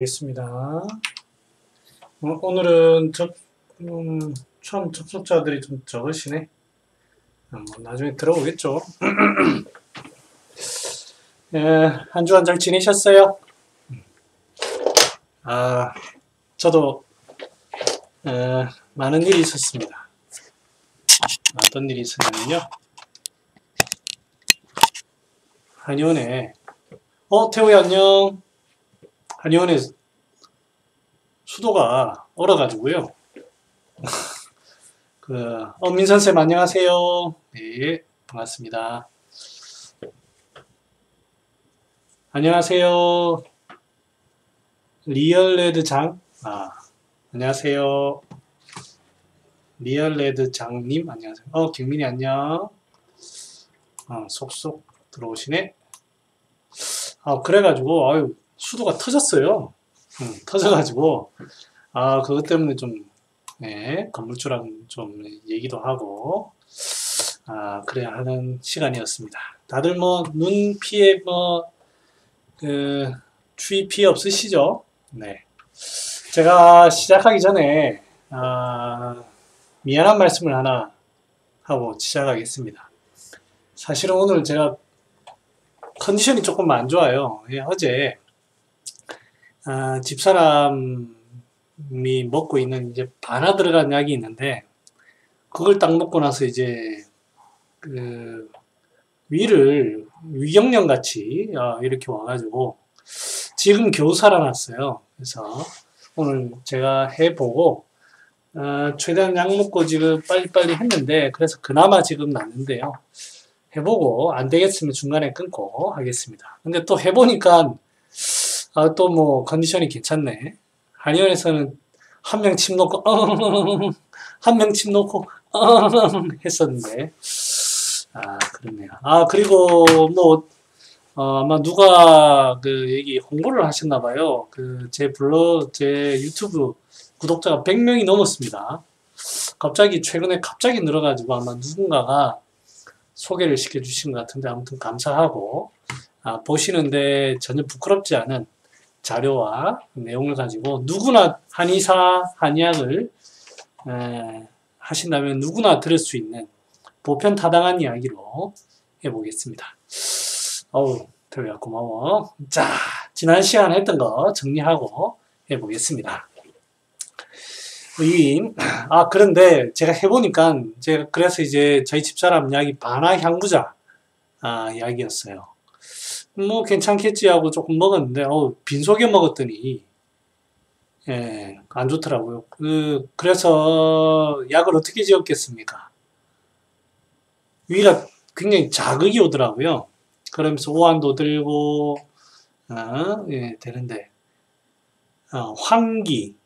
알겠습니다. 오늘은 처음 접속자들이 좀 적으시네. 뭐 나중에 들어오겠죠. 예, 한 주간 잘 지내셨어요? 저도 많은 일이 있었습니다. 어떤 일이 있었냐면요. 한의원에 태우야 안녕. 한의원에 수도가 얼어가지고요. 민선쌤 안녕하세요. 네, 반갑습니다. 안녕하세요. 리얼레드 장. 안녕하세요. 리얼레드 장님 안녕하세요. 경민이 안녕. 속속 들어오시네. 그래가지고 수도가 터졌어요. 터져가지고 그것 때문에 좀 건물주랑 좀 얘기도 하고 그래야 하는 시간이었습니다. 다들 뭐 눈 피해 추위 피해 없으시죠? 네. 제가 시작하기 전에 미안한 말씀을 하나 하고 시작하겠습니다. 사실은 오늘 제가 컨디션이 조금 안 좋아요. 어제 집사람이 먹고 있는 이제 반아 들어간 약이 있는데 그걸 딱 먹고 나서 이제 위경련 같이 이렇게 와가지고 지금 겨우 살아났어요. 그래서 오늘 제가 해보고 최대한 약 먹고 지금 빨리빨리 했는데 그래서 그나마 지금 낫는데요. 해보고 안 되겠으면 중간에 끊고 하겠습니다. 근데 또 해보니까 또 뭐 컨디션이 괜찮네. 한의원에서는 한 명 침 놓고 한 명 침 놓고 했었는데 그렇네요. 그리고 뭐 아마 누가 얘기 홍보를 하셨나 봐요. 제 유튜브 구독자가 100명이 넘었습니다. 최근에 갑자기 늘어가지고 아마 누군가가 소개를 시켜주신 것 같은데 아무튼 감사하고 보시는데 전혀 부끄럽지 않은 자료와 내용을 가지고 누구나 한의사, 한의학을 하신다면 누구나 들을 수 있는 보편타당한 이야기로 해보겠습니다. 태우야 고마워. 자, 지난 시간 했던 거 정리하고 해보겠습니다. 의인. 그런데 제가 해보니까 그래서 이제 저희 집사람 약이 반아향부자 약이었어요. 뭐 괜찮겠지 하고 조금 먹었는데 빈속에 먹었더니 안 좋더라고요. 그래서 약을 어떻게 지었겠습니까? 위가 굉장히 자극이 오더라고요. 그러면서 오한도 들고 되는데 환기,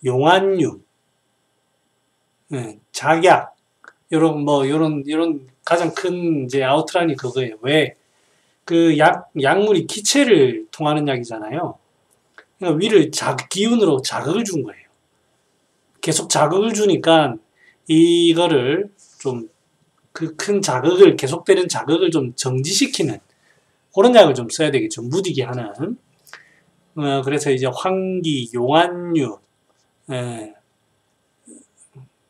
용안유, 작약 요런 가장 큰 이제 아우트라인이 그거예요. 왜? 약물이 기체를 통하는 약이잖아요. 그러니까 위를 기운으로 자극을 준 거예요. 계속 자극을 주니까 이거를 좀 큰 자극을 계속되는 자극을 좀 정지시키는 그런 약을 좀 써야 되겠죠. 무디게 하는. 그래서 이제 환기, 용안유,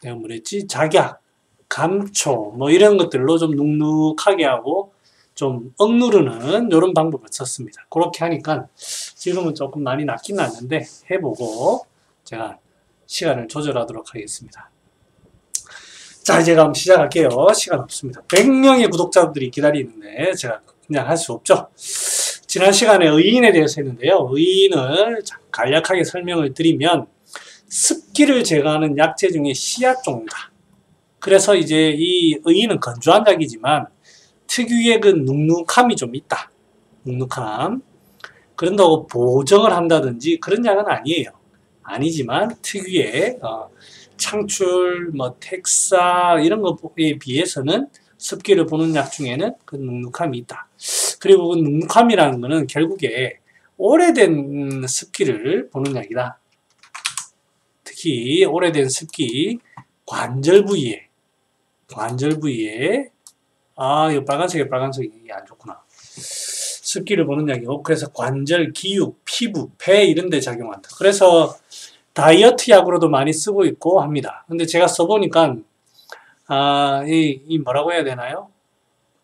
내가 뭐랬지? 작약, 감초 뭐 이런 것들로 좀 눅눅하게 하고 좀 억누르는 이런 방법을 썼습니다. 그렇게 하니까 지금은 조금 많이 낫긴 낫는데 해보고 제가 시간을 조절하도록 하겠습니다. 자, 이제 그럼 시작할게요. 시간 없습니다. 100명의 구독자들이 기다리는데 제가 그냥 할 수 없죠. 지난 시간에 의인에 대해서 했는데요. 의인을 간략하게 설명을 드리면 습기를 제거하는 약재 중에 씨앗종이다. 그래서 이제 이 의인은 건조한 약이지만 특유의 그 눅눅함이 좀 있다. 눅눅함. 그런다고 보정을 한다든지 그런 약은 아니에요. 아니지만 특유의 창출, 텍사 이런 것에 비해서는 습기를 보는 약 중에는 그 눅눅함이 있다. 그리고 그 눅눅함이라는 것은 결국에 오래된 습기를 보는 약이다. 특히 오래된 습기, 관절 부위에 이거 빨간색이 안 좋구나. 습기를 보는 약이고, 그래서 관절, 기육, 피부, 폐 이런 데 작용한다. 그래서 다이어트 약으로도 많이 쓰고 있고 합니다. 근데 제가 써보니까 이 뭐라고 해야 되나요?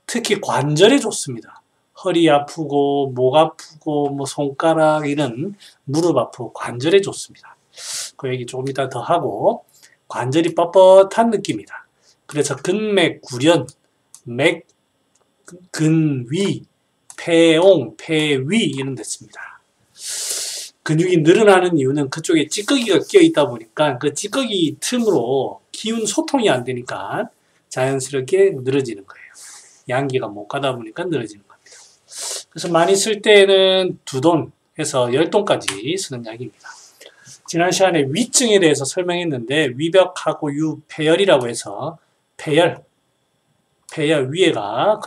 특히 관절에 좋습니다. 허리 아프고 목 아프고 뭐 손가락 이런 무릎 아프고 관절에 좋습니다. 그 얘기 조금 이따 더 하고, 관절이 뻣뻣한 느낌이다. 그래서 근맥, 구련, 맥, 근위, 폐옹, 폐위 이런 데 씁니다. 근육이 늘어나는 이유는 그쪽에 찌꺼기가 끼어 있다 보니까 그 찌꺼기 틈으로 기운 소통이 안 되니까 자연스럽게 늘어지는 거예요. 양기가 못 가다 보니까 늘어지는 겁니다. 그래서 많이 쓸 때는 2돈에서 10돈까지 쓰는 약입니다. 지난 시간에 위증에 대해서 설명했는데, 위벽하고 유폐열이라고 해서 폐열 위에가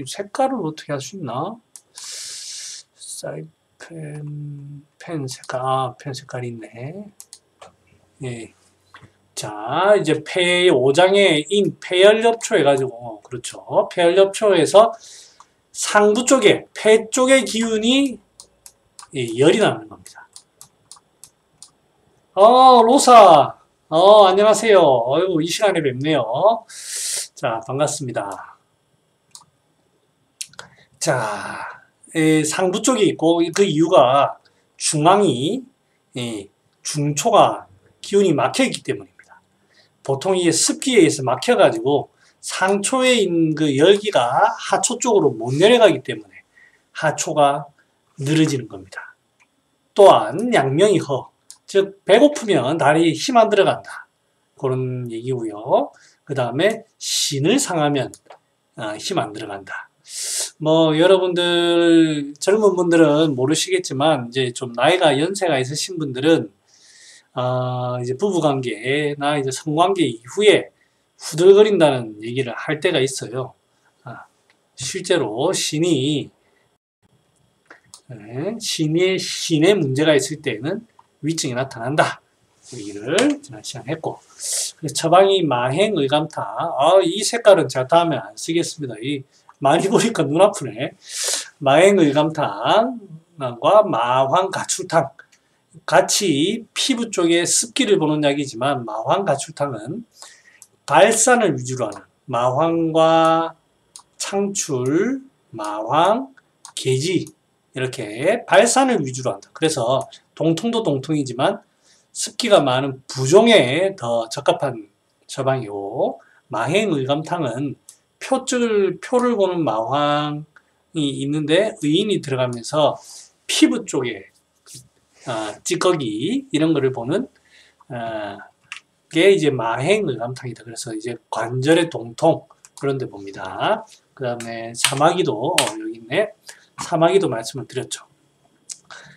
색깔을 어떻게 할 수 있나? 펜 색깔, 펜 색깔이 있네. 예. 자, 이제 폐의 5장에 인 폐열엽초 해가지고, 그렇죠. 폐열엽초에서 상부 쪽에, 폐 쪽의 기운이 열이 나는 겁니다. 로사. 안녕하세요. 어이구, 이 시간에 뵙네요. 자, 반갑습니다. 자, 상부 쪽에 있고, 그 이유가 중앙이, 중초가 기운이 막혀있기 때문입니다. 보통 이게 습기에 의해서 막혀가지고 상초에 있는 그 열기가 하초 쪽으로 못 내려가기 때문에 하초가 늘어지는 겁니다. 또한 양명이 허, 즉 배고프면 다리에 힘 안 들어간다. 그런 얘기고요. 그 다음에 신을 상하면 힘 안 들어간다. 뭐 여러분들 젊은 분들은 모르시겠지만 이제 좀 나이가 연세가 있으신 분들은 이제 부부관계나 이제 성관계 이후에 후들거린다는 얘기를 할 때가 있어요. 실제로 신의 문제가 있을 때는 위증이 나타난다. 얘기를 지난 시간에 했고, 처방이 마행의감타. 이 색깔은 제가 다음에 안 쓰겠습니다. 많이 보니까 눈 아프네. 마행의감탕과 마황가출탕. 같이 피부 쪽에 습기를 보는 약이지만, 마황가출탕은 발산을 위주로 하는 마황과 창출, 마황, 계지 이렇게 발산을 위주로 한다. 그래서 동통도 동통이지만 습기가 많은 부종에 더 적합한 처방이고, 마행의감탕은 표를 보는 마황이 있는데 의인이 들어가면서 피부 쪽에 찌꺼기 이런 거를 보는 게 이제 마행의감탕이다. 그래서 이제 관절의 동통 그런 데 봅니다. 그 다음에 사마귀도 여기 있네. 사마귀도 말씀을 드렸죠.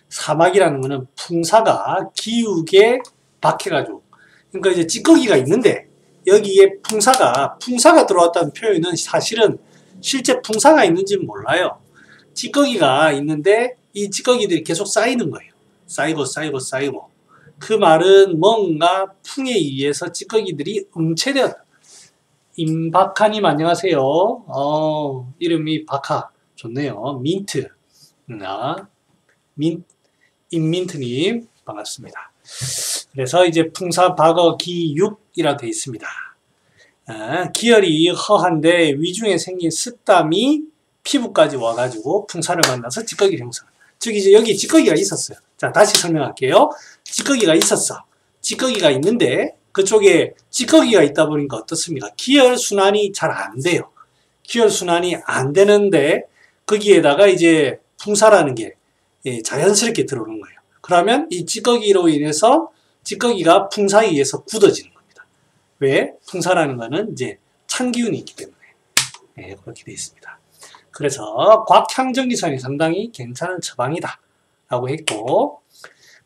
사마귀라는 거는 풍사가 기욱에 박혀가지고, 그러니까 이제 찌꺼기가 있는데 여기에 풍사가 들어왔다는 표현은 사실은 실제 풍사가 있는지는 몰라요. 찌꺼기가 있는데 이 찌꺼기들이 계속 쌓이는 거예요. 쌓이고. 그 말은 뭔가 풍에 의해서 찌꺼기들이 응체되었다. 임박하님 안녕하세요. 이름이 박하 좋네요. 민트. 임민트님 반갑습니다. 그래서 이제 풍사 박어 기육이라 되어 있습니다. 기혈이 허한데 위중에 생긴 습담이 피부까지 와가지고 풍사를 만나서 찌꺼기를 형성. 즉 이제 여기 찌꺼기가 있었어요. 자, 다시 설명할게요. 찌꺼기가 있었어. 찌꺼기가 있는데 그쪽에 찌꺼기가 있다 보니까 어떻습니까? 기혈순환이 잘 안 돼요. 기혈순환이 안 되는데 거기에다가 이제 풍사라는 게 자연스럽게 들어오는 거예요. 그러면 이 찌꺼기로 인해서 찌꺼기가 풍사에 의해서 굳어지는 겁니다. 왜? 풍사라는 거는 이제 찬기운이 있기 때문에 그렇게 되어 있습니다. 그래서 곽향정기산이 상당히 괜찮은 처방이다 라고 했고,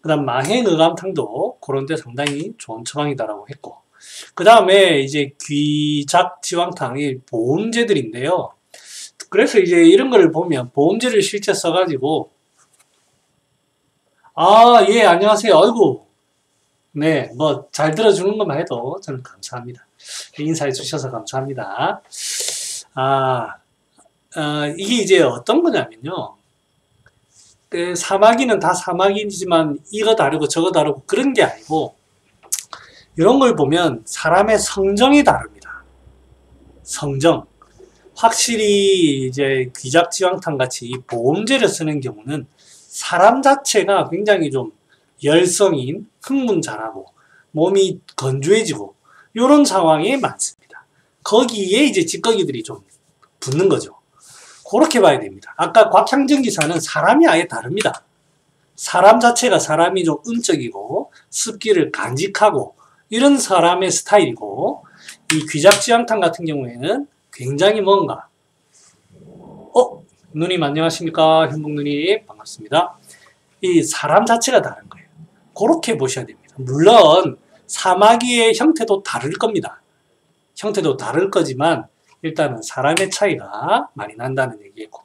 그 다음 마행의감탕도 그런 데 상당히 좋은 처방이다라고 했고, 그 다음에 이제 귀작지황탕이 보험제들인데요. 그래서 이제 이런 거를 보면 보험제를 실제 써가지고, 예, 안녕하세요. 아이고. 네, 뭐 잘 들어주는 것만 해도 저는 감사합니다. 인사해 주셔서 감사합니다. 이게 이제 어떤 거냐면요. 그 사마귀는 다 사마귀지만 이거 다르고 저거 다르고 그런 게 아니고 이런 걸 보면 사람의 성정이 다릅니다. 성정. 확실히 이제 귀잡지왕탕 같이 보험제를 쓰는 경우는 사람 자체가 굉장히 좀 열성인, 흥분 잘하고 몸이 건조해지고 이런 상황이 많습니다. 거기에 이제 찌꺼기들이 좀 붙는 거죠. 그렇게 봐야 됩니다. 아까 곽향정 기사는 사람이 아예 다릅니다. 사람 자체가 사람이 좀 음적이고 습기를 간직하고 이런 사람의 스타일이고 이 귀잡지왕탕 같은 경우에는 굉장히 뭔가 누님 안녕하십니까? 현복 누님 반갑습니다. 이 사람 자체가 다른 거예요. 그렇게 보셔야 됩니다. 물론 사마귀의 형태도 다를 겁니다. 형태도 다를 거지만 일단은 사람의 차이가 많이 난다는 얘기고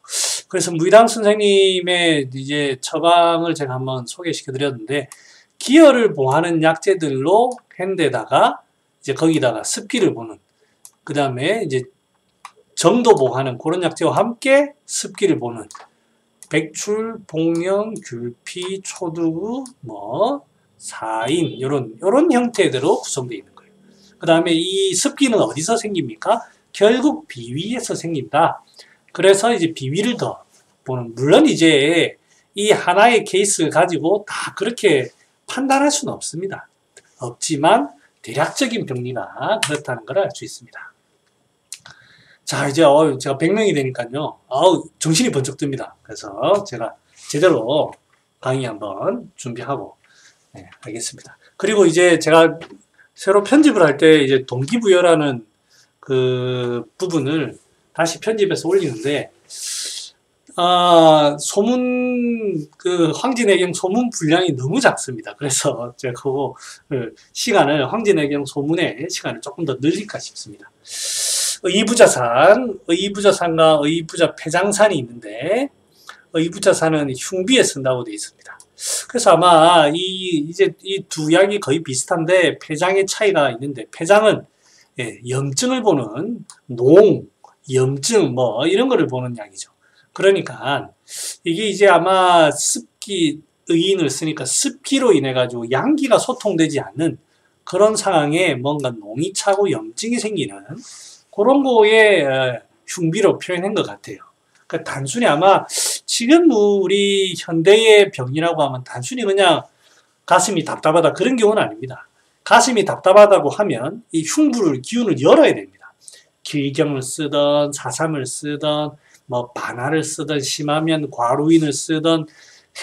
그래서 무이당 선생님의 이제 처방을 제가 한번 소개시켜 드렸는데 기혈을 보하는 약재들로 했는데다가 이제 거기다가 습기를 보는 그 다음에 이제 정도 보하는 그런 약재와 함께 습기를 보는 백출, 복령, 귤피, 초두, 사인 이런 형태대로 구성되어 있는 거예요. 그 다음에 이 습기는 어디서 생깁니까? 결국 비위에서 생긴다. 그래서 이제 비위를 더 보는 물론 이제 이 하나의 케이스를 가지고 다 그렇게 판단할 수는 없습니다. 없지만 대략적인 병리가 그렇다는 걸 알 수 있습니다. 자, 이제 제가 100명이 되니까요. 정신이 번쩍 듭니다. 그래서 제가 제대로 강의 한번 준비하고 알겠습니다. 그리고 이제 제가 새로 편집을 할 때 이제 동기부여라는 그 부분을 다시 편집해서 올리는데 소문 황진애경 소문 분량이 너무 작습니다. 그래서 제가 그거 시간을 황진애경 소문의 시간을 조금 더 늘릴까 싶습니다. 의부자산과 의부자 폐장산이 있는데 의부자산은 흉비에 쓴다고 되어 있습니다. 그래서 아마 이 두 약이 거의 비슷한데 폐장의 차이가 있는데 폐장은 염증을 보는 염증 이런 거를 보는 약이죠. 그러니까 이게 이제 아마 의인을 쓰니까 습기로 인해 가지고 양기가 소통되지 않는 그런 상황에 뭔가 농이 차고 염증이 생기는 그런 거에 흉비로 표현한 것 같아요. 그러니까 단순히 아마 지금 우리 현대의 병이라고 하면 단순히 그냥 가슴이 답답하다 그런 경우는 아닙니다. 가슴이 답답하다고 하면 이 기운을 열어야 됩니다. 길경을 쓰던 사삼을 쓰던 반하를 쓰던 심하면 과루인을 쓰던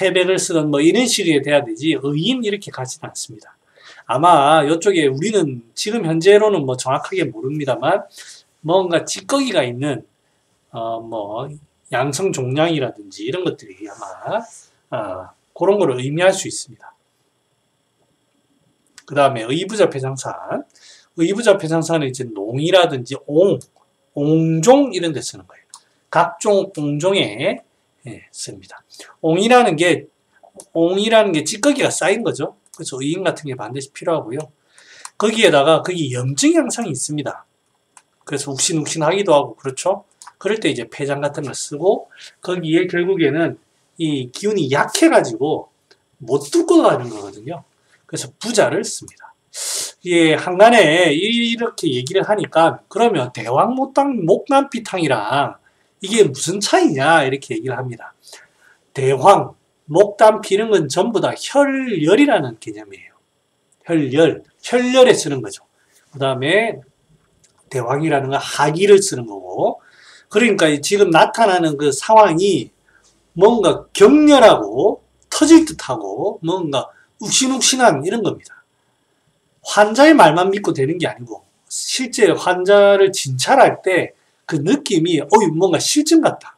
해백을 쓰던 이런 식이 돼야 되지 의인 이렇게 가지는 않습니다. 아마 이쪽에 우리는 지금 현재로는 정확하게 모릅니다만 뭔가 찌꺼기가 있는 양성 종양이라든지 이런 것들이 아마 그런 거를 의미할 수 있습니다. 그 다음에 의부자 폐장산. 의부자 폐장산은 이제 농이라든지 옹종 이런 데 쓰는 거예요. 각종 옹종에 씁니다. 옹이라는 게 찌꺼기가 쌓인 거죠. 그래서 의인 같은 게 반드시 필요하고요. 거기에다가 거기 염증 양상이 있습니다. 그래서 욱신욱신하기도 하고 그렇죠. 그럴 때 이제 폐장 같은 걸 쓰고 거기에 결국에는 이 기운이 약해가지고 못 뚫고 가는 거거든요. 그래서 부자를 씁니다. 예, 한간에 이렇게 얘기를 하니까 그러면 대왕 목단피탕이랑 이게 무슨 차이냐 이렇게 얘기를 합니다. 대황, 목단피 이런 건 전부 다 혈열이라는 개념이에요. 혈열에 쓰는 거죠. 그 다음에 대황이라는 건 하기를 쓰는 거고 그러니까 지금 나타나는 그 상황이 뭔가 격렬하고 터질 듯하고 뭔가 욱신욱신한 이런 겁니다. 환자의 말만 믿고 되는 게 아니고 실제 환자를 진찰할 때 그 느낌이 뭔가 실증 같다.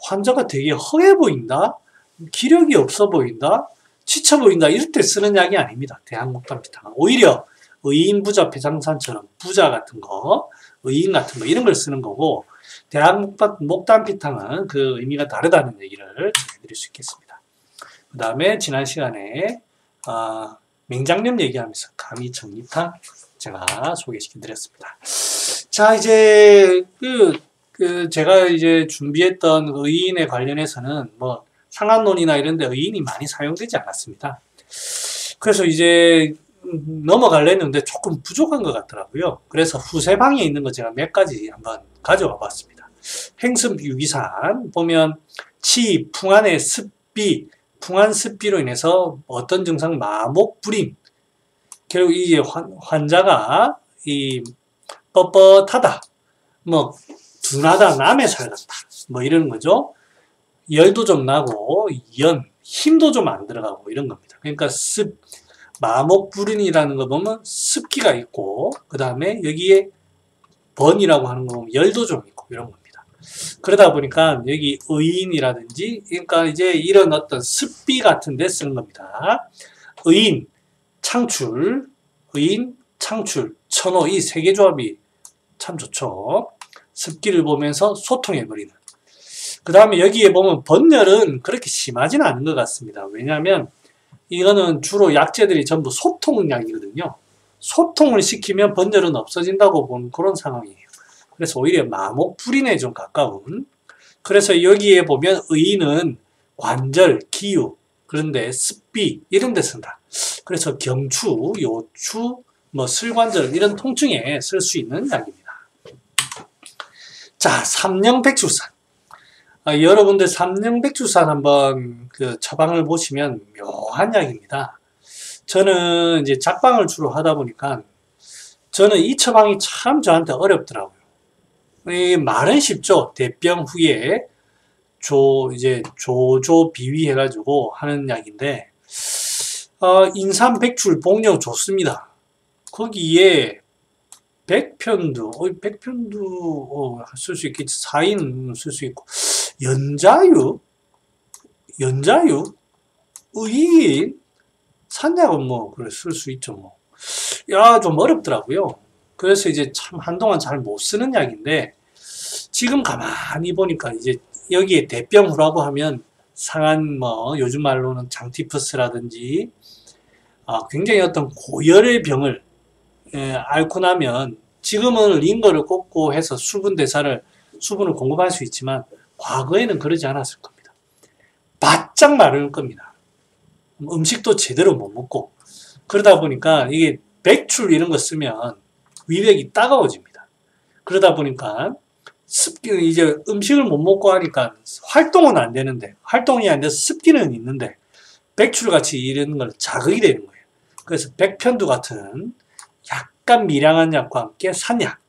환자가 되게 허해 보인다. 기력이 없어 보인다. 지쳐 보인다. 이럴 때 쓰는 약이 아닙니다. 대항목단피탕은. 오히려 의인부자 폐장산처럼 부자 같은 거, 의인 같은 거 이런 걸 쓰는 거고 대항목단피탕은 그 의미가 다르다는 얘기를 드릴 수 있겠습니다. 그 다음에 지난 시간에 맹장염 얘기하면서 감이정리탕 제가 소개시켜 드렸습니다. 자, 이제 제가 이제 준비했던 의인에 관련해서는 상한론이나 이런 데 의인이 많이 사용되지 않았습니다. 그래서 이제 넘어가려 했는데 조금 부족한 것 같더라고요. 그래서 후세방에 있는 거 제가 몇 가지 한번 가져와 봤습니다. 행습 유기산 보면 치, 풍한의 습비, 풍한 습비로 인해서 어떤 증상, 마목, 불임. 결국 이제 환자가 이 뻣뻣하다, 뭐 둔하다, 남의 살 같다, 뭐 이런 거죠. 열도 좀 나고 힘도 좀 안 들어가고 이런 겁니다. 그러니까 마목 불임이라는 거 보면 습기가 있고 그 다음에 여기에 번이라고 하는 거 보면 열도 좀 있고 이런 겁니다. 그러다 보니까 여기 의인이라든지 그러니까 이제 이런 어떤 습비 같은 데 쓰는 겁니다. 의인, 창출, 천호 이 세 개 조합이 참 좋죠. 습기를 보면서 소통해버리는. 그 다음에 여기에 보면 번열은 그렇게 심하지는 않은 것 같습니다. 왜냐하면 이거는 주로 약재들이 전부 소통약이거든요. 소통을 시키면 번열은 없어진다고 보는 그런 상황이에요. 그래서 오히려 마목 불인에 좀 가까운. 그래서 여기에 보면 의인은 관절, 기유, 그런데 습비 이런 데 쓴다. 그래서 경추, 요추, 뭐 슬관절 이런 통증에 쓸 수 있는 약입니다. 자, 삼령백주산. 여러분들 삼령백주산 한번 그 처방을 보시면 묘한 약입니다. 저는 이제 작방을 주로 하다 보니까 저는 이 처방이 참 저한테 어렵더라고요. 이 말은 쉽죠. 대병 후에 이제 조조 비위해가지고 하는 약인데 인삼, 백출, 복령 좋습니다. 거기에 백편두 쓸 수 있겠지. 사인 쓸 수 있고 연자유, 의인, 산약은 뭐 그래 쓸 수 있죠 뭐. 야, 좀 어렵더라고요. 그래서 이제 참 한동안 잘 못 쓰는 약인데 지금 가만히 보니까 이제 여기에 대병후라고 하면 상한 뭐 요즘 말로는 장티푸스라든지 굉장히 어떤 고열의 병을 앓고 나면 지금은 링거를 꽂고 해서 수분을 공급할 수 있지만 과거에는 그러지 않았을 겁니다. 바짝 마를 겁니다. 음식도 제대로 못 먹고 그러다 보니까 이게 백출 이런 거 쓰면 위백이 따가워집니다. 그러다 보니까 이제 음식을 못 먹고 하니까 활동은 안 되는데 활동이 안 돼서 습기는 있는데 백출같이 이런 걸 자극이 되는 거예요. 그래서 백편두 같은 약간 미량한 약과 함께 산약,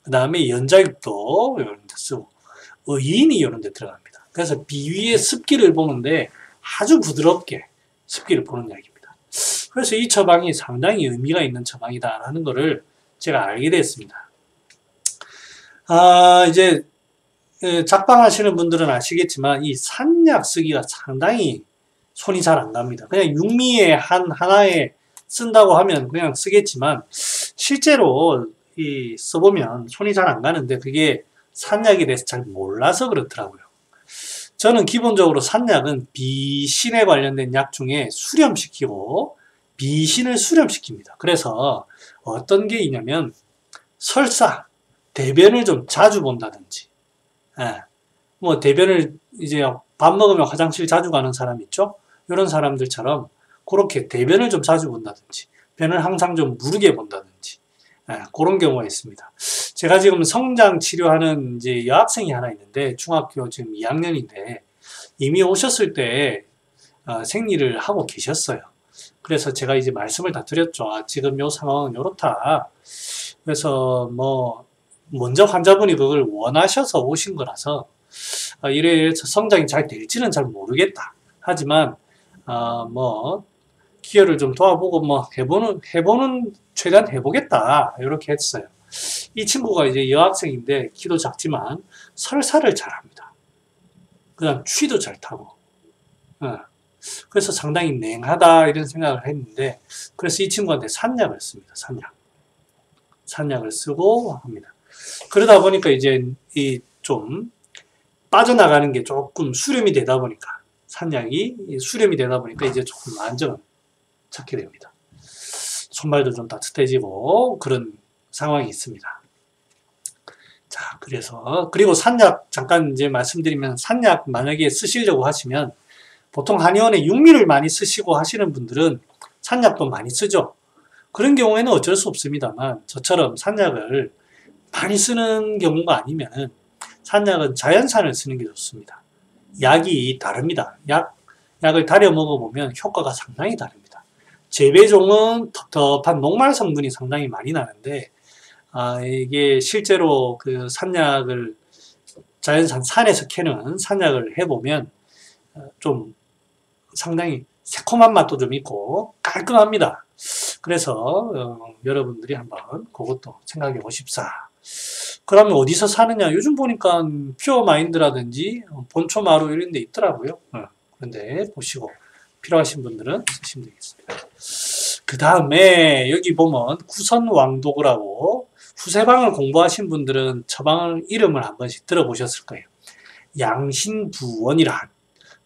그 다음에 연자육도 이런 데 쓰고 의인이 이런 데 들어갑니다. 그래서 비위의 습기를 보는데 아주 부드럽게 습기를 보는 약입니다. 그래서 이 처방이 상당히 의미가 있는 처방이다라는 것을 제가 알게 됐습니다. 이제 작방하시는 분들은 아시겠지만 이 산약 쓰기가 상당히 손이 잘 안 갑니다. 그냥 육미에 하나에 쓴다고 하면 그냥 쓰겠지만 실제로 써보면 손이 잘 안 가는데 그게 산약에 대해서 잘 몰라서 그렇더라고요. 저는 기본적으로 산약은 비신에 관련된 약 중에 수렴시키고 비신을 수렴시킵니다. 그래서 어떤 게 있냐면 설사 대변을 좀 자주 본다든지 뭐 대변을 이제 밥 먹으면 화장실 자주 가는 사람 있죠? 이런 사람들처럼 그렇게 대변을 좀 자주 본다든지 변을 항상 좀 무르게 본다든지 그런 경우가 있습니다. 제가 지금 성장 치료하는 이제 여학생이 하나 있는데 중학교 지금 2학년인데 이미 오셨을 때 생리를 하고 계셨어요. 그래서 제가 이제 말씀을 다 드렸죠. 지금 요 상황은 이렇다. 그래서 뭐 먼저 환자분이 그걸 원하셔서 오신 거라서 이래서 성장이 잘 될지는 잘 모르겠다. 하지만 뭐 기여를 좀 도와보고 뭐 해보는 최대한 해보겠다 이렇게 했어요. 이 친구가 이제 여학생인데 키도 작지만 설사를 잘합니다. 그다음 취도 잘 타고 그래서 상당히 냉하다 이런 생각을 했는데 그래서 이 친구한테 산약을 씁니다. 산약을 쓰고 합니다. 그러다 보니까 이제 이 좀 빠져나가는 게 조금 수렴이 되다 보니까 산약이 수렴이 되다 보니까 이제 조금 안정을 찾게 됩니다. 손발도 좀 따뜻해지고 그런 상황이 있습니다. 자, 그리고 산약 잠깐 이제 말씀드리면 산약 만약에 쓰시려고 하시면 보통 한의원에 육미를 많이 쓰시고 하시는 분들은 산약도 많이 쓰죠. 그런 경우에는 어쩔 수 없습니다만 저처럼 산약을 많이 쓰는 경우가 아니면은 산약은 자연산을 쓰는 게 좋습니다. 약이 다릅니다. 약을 달여 먹어보면 효과가 상당히 다릅니다. 재배종은 텁텁한 녹말 성분이 상당히 많이 나는데 이게 실제로 그 산약을 자연산 산에서 캐는 산약을 해보면 좀 상당히 새콤한 맛도 좀 있고 깔끔합니다. 그래서 여러분들이 한번 그것도 생각해 보십사. 그러면 어디서 사느냐? 요즘 보니까 퓨어 마인드라든지 본초마루 이런 데 있더라고요. 그런데 보시고 필요하신 분들은 쓰시면 되겠습니다. 그 다음에 여기 보면 구선왕독이라고 후세방을 공부하신 분들은 처방 이름을 한 번씩 들어보셨을 거예요. 양신부원이라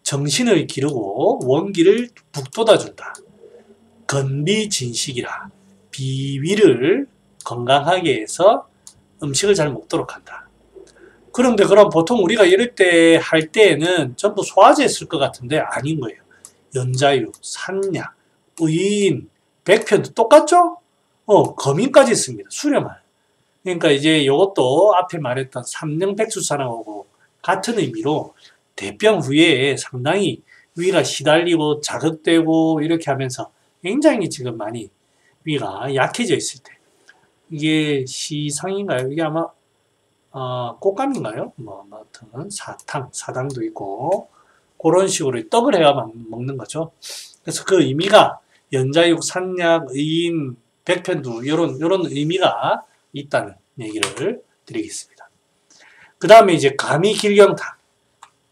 정신을 기르고 원기를 북돋아준다. 건비진식이라 비위를 건강하게 해서 음식을 잘 먹도록 한다. 그런데 그럼 보통 우리가 이럴 때 할 때에는 전부 소화제 쓸 것 같은데 아닌 거예요. 연자육, 산약, 의인, 백편도 똑같죠? 거민까지 있습니다. 수렴할. 그러니까 이제 이것도 앞에 말했던 삼령백수산하고 같은 의미로 대병 후에 상당히 위가 시달리고 자극되고 이렇게 하면서 굉장히 지금 많이 위가 약해져 있을 때 이게 시상인가요? 이게 아마 꽃감인가요? 아무튼 사당도 있고 그런 식으로 떡을 해야 먹는 거죠. 그래서 그 의미가 연자육, 산약, 의인, 백편두 이런 의미가 있다는 얘기를 드리겠습니다. 그 다음에 이제 가미길경탕.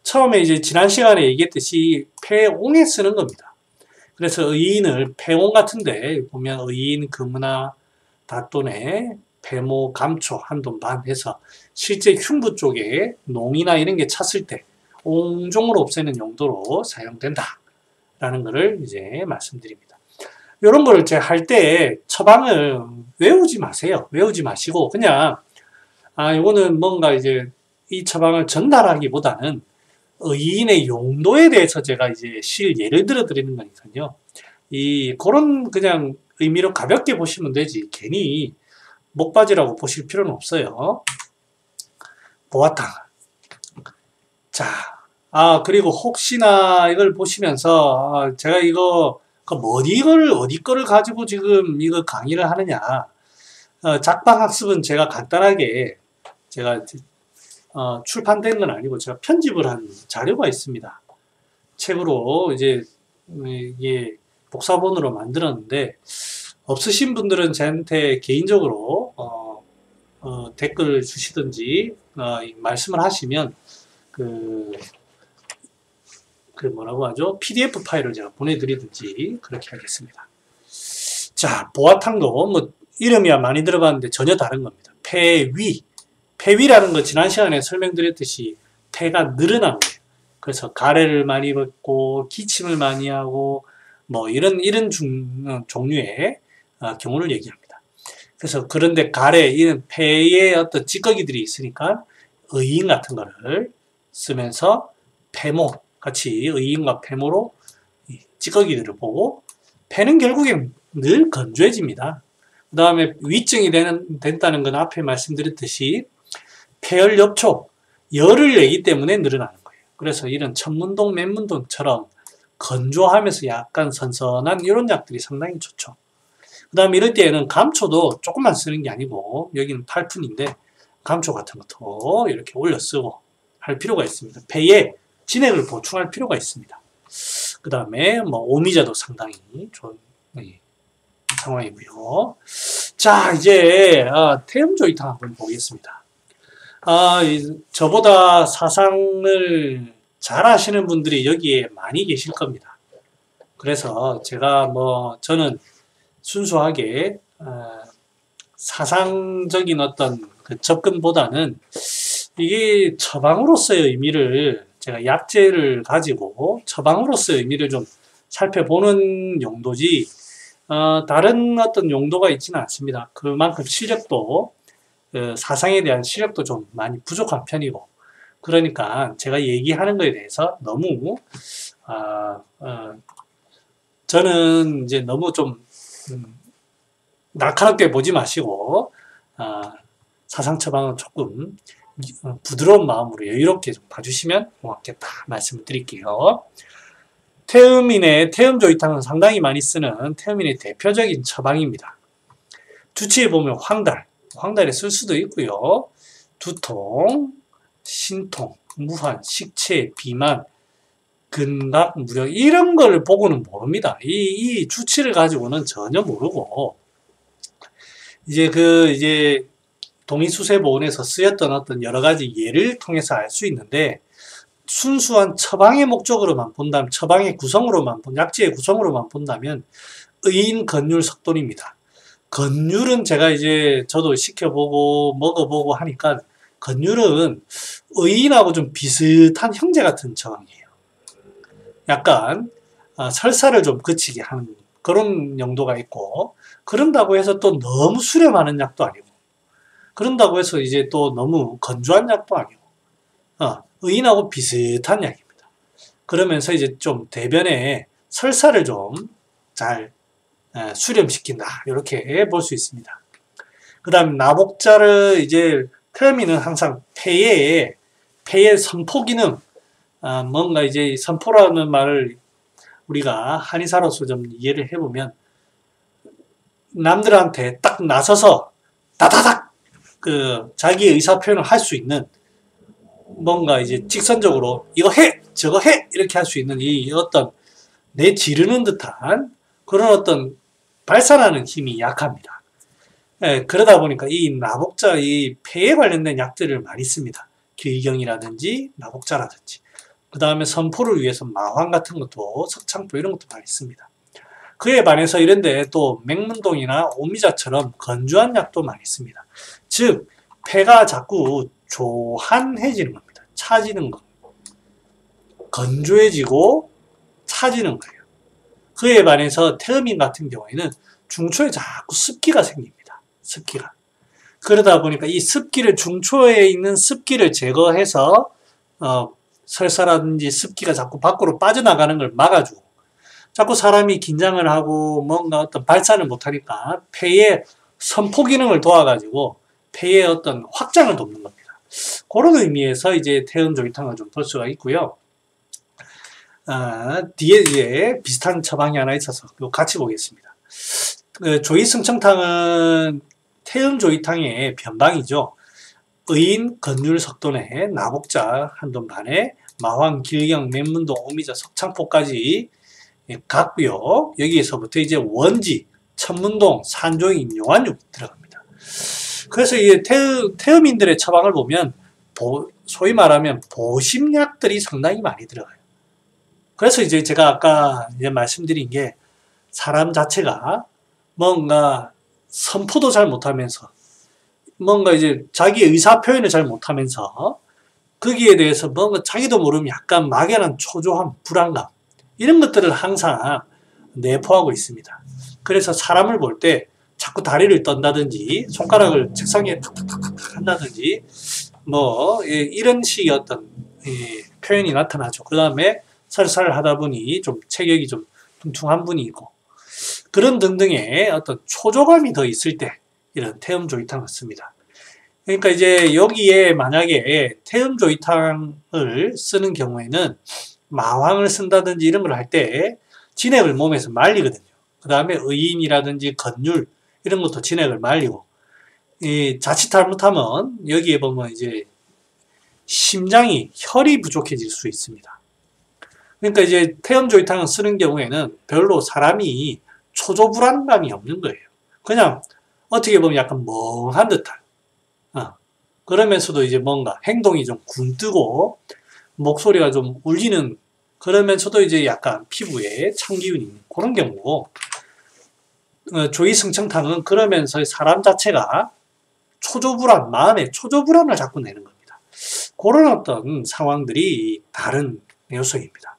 처음에 이제 지난 시간에 얘기했듯이 폐옹에 쓰는 겁니다. 그래서 의인을 폐옹 같은데 보면 의인, 금은화, 다돈에 폐모, 감초, 한돈 반 해서 실제 흉부 쪽에 농이나 이런 게 찼을 때 옹종을 없애는 용도로 사용된다. 라는 것을 이제 말씀드립니다. 이런 걸 제가 할 때 처방을 외우지 마세요. 외우지 마시고 그냥 이거는 뭔가 이제 이 처방을 전달하기보다는 의인의 용도에 대해서 제가 이제 예를 들어 드리는 거니까요. 그런 그냥 의미로 가볍게 보시면 되지 괜히 목바지라고 보실 필요는 없어요. 보아탕. 자, 그리고 혹시나 이걸 보시면서 제가 이거 어디 거를 가지고 지금 이거 강의를 하느냐. 작방학습은 제가 간단하게 제가 출판된 건 아니고 제가 편집을 한 자료가 있습니다. 책으로 이제 이게 복사본으로 만들었는데 없으신 분들은 저한테 개인적으로 댓글 주시든지 말씀을 하시면 뭐라고 하죠? PDF 파일을 제가 보내드리든지 그렇게 하겠습니다. 자, 보아탕도 뭐 이름이야 많이 들어봤는데 전혀 다른 겁니다. 폐위라는 거 지난 시간에 설명드렸듯이 폐가 늘어나는 거예요. 그래서 가래를 많이 받고 기침을 많이 하고 뭐 이런 종류의 경우를 얘기합니다. 그래서 그런데 이런 폐에 어떤 찌꺼기들이 있으니까 의인 같은 거를 쓰면서 폐모 같이 의인과 폐모로 찌꺼기들을 보고 폐는 결국엔 늘 건조해집니다. 그 다음에 위증이 된다는 건 앞에 말씀드렸듯이 폐열엽초, 열을 내기 때문에 늘어나는 거예요. 그래서 이런 천문동, 맨문동처럼 건조하면서 약간 선선한 이런 약들이 상당히 좋죠. 그 다음에 이럴 때에는 감초도 조금만 쓰는 게 아니고 여기는 8푼인데 감초 같은 것도 이렇게 올려 쓰고 할 필요가 있습니다. 폐에 진액을 보충할 필요가 있습니다. 그 다음에 오미자도 상당히 좋은 상황이고요. 자, 이제 태음조이탕 한번 보겠습니다. 저보다 사상을 잘 아시는 분들이 여기에 많이 계실 겁니다. 그래서 제가 저는 순수하게 사상적인 어떤 그 접근보다는 이게 처방으로서의 의미를 제가 약재를 가지고 처방으로서의 의미를 좀 살펴보는 용도지 다른 어떤 용도가 있지는 않습니다. 그만큼 실력도 사상에 대한 실력도 좀 많이 부족한 편이고 그러니까 제가 얘기하는 거에 대해서 너무 저는 이제 너무 좀 날카롭게 보지 마시고 사상 처방은 조금 부드러운 마음으로 여유롭게 좀 봐주시면 고맙겠다 말씀을 드릴게요. 태음인의 태음조이탕은 상당히 많이 쓰는 태음인의 대표적인 처방입니다. 주치에 보면 황달에 쓸 수도 있고요. 두통, 신통, 무한, 식체, 비만, 근각, 무력 이런 걸 보고는 모릅니다. 이 주치를 가지고는 전혀 모르고 이제 동의수세보온에서 쓰였던 어떤 여러 가지 예를 통해서 알 수 있는데 순수한 처방의 목적으로만 본다면 처방의 구성으로만 약재의 구성으로만 본다면 의인 건율 석돈입니다. 건율은 제가 이제 저도 시켜보고 먹어보고 하니까 건율은 의인하고 좀 비슷한 형제 같은 처방이에요. 약간 설사를 좀 그치게 하는 그런 용도가 있고 그런다고 해서 또 너무 수렴하는 약도 아니고 그런다고 해서 이제 또 너무 건조한 약도 아니고 의인하고 비슷한 약입니다. 그러면서 이제 좀 대변에 설사를 좀 잘 수렴시킨다 이렇게 볼 수 있습니다. 그 다음 나복자를 이제 태음인은 항상 폐의 선포 기능 뭔가 이제 선포라는 말을 우리가 한의사로서 좀 이해를 해보면 남들한테 딱 나서서 다다닥 자기의 의사 표현을 할 수 있는 뭔가 이제 직선적으로 이거 해 저거 해 이렇게 할 수 있는 이 어떤 내 지르는 듯한 그런 어떤 발산하는 힘이 약합니다. 그러다 보니까 이 나복자 이 폐에 관련된 약들을 많이 씁니다. 귀경이라든지 나복자라든지 그 다음에 선포를 위해서 마황 같은 것도 석창포 이런 것도 많이 씁니다. 그에 반해서 이런데 또 맹문동이나 오미자처럼 건조한 약도 많이 씁니다. 즉 폐가 자꾸 조한해지는 겁니다. 차지는 거. 건조해지고 차지는 거예요. 그에 반해서 태음인 같은 경우에는 중초에 자꾸 습기가 생깁니다. 습기가. 그러다 보니까 이 습기를 중초에 있는 습기를 제거해서 설사라든지 습기가 자꾸 밖으로 빠져나가는 걸 막아주고 자꾸 사람이 긴장을 하고 뭔가 어떤 발산을 못하니까 폐의 선포 기능을 도와가지고 폐의 어떤 확장을 돕는 겁니다. 그런 의미에서 이제 태음조이탕을 좀 볼 수가 있고요. 뒤에 이제 비슷한 처방이 하나 있어서 같이 보겠습니다. 조이승청탕은 태음조이탕의 변방이죠. 의인, 건율, 석돈에 나복자, 한돈반에 마황, 길경, 맹문동, 오미자, 석창포까지 갔고요. 여기에서부터 이제 원지, 천문동, 산종인, 용안육이 들어갑니다. 그래서 이게 태음인들의 처방을 보면 소위 말하면 보심약들이 상당히 많이 들어가요. 그래서 이제 제가 아까 이제 말씀드린 게 사람 자체가 뭔가 선포도 잘 못하면서 뭔가 이제 자기 의사 표현을 잘 못하면서 거기에 대해서 뭔가 자기도 모르면 약간 막연한 초조함, 불안감 이런 것들을 항상 내포하고 있습니다. 그래서 사람을 볼 때 자꾸 다리를 떤다든지 손가락을 책상에 탁탁탁탁 한다든지 뭐 이런 식의 어떤 표현이 나타나죠. 그 다음에 설사를 하다 보니 좀 체격이 좀 퉁퉁한 분이 있고 그런 등등의 어떤 초조감이 더 있을 때 이런 태음조이탕을 씁니다. 그러니까 이제 여기에 만약에 태음조이탕을 쓰는 경우에는 마황을 쓴다든지 이런 걸 할 때 진액을 몸에서 말리거든요. 그 다음에 의인이라든지 건율 이런 것도 진액을 말리고 자칫 잘못하면 여기에 보면 이제 심장이 혈이 부족해질 수 있습니다. 그러니까 이제 태음조이탕을 쓰는 경우에는 별로 사람이 초조불안감이 없는 거예요. 그냥 어떻게 보면 약간 멍한 듯한 그러면서도 이제 뭔가 행동이 좀 굼뜨고 목소리가 좀 울리는 그러면서도 이제 약간 피부에 찬기운이 있는 그런 경우고 조이승청탕은 그러면서 사람 자체가 초조불안, 마음에 초조불안을 자꾸 내는 겁니다. 그런 어떤 상황들이 다른 요소입니다.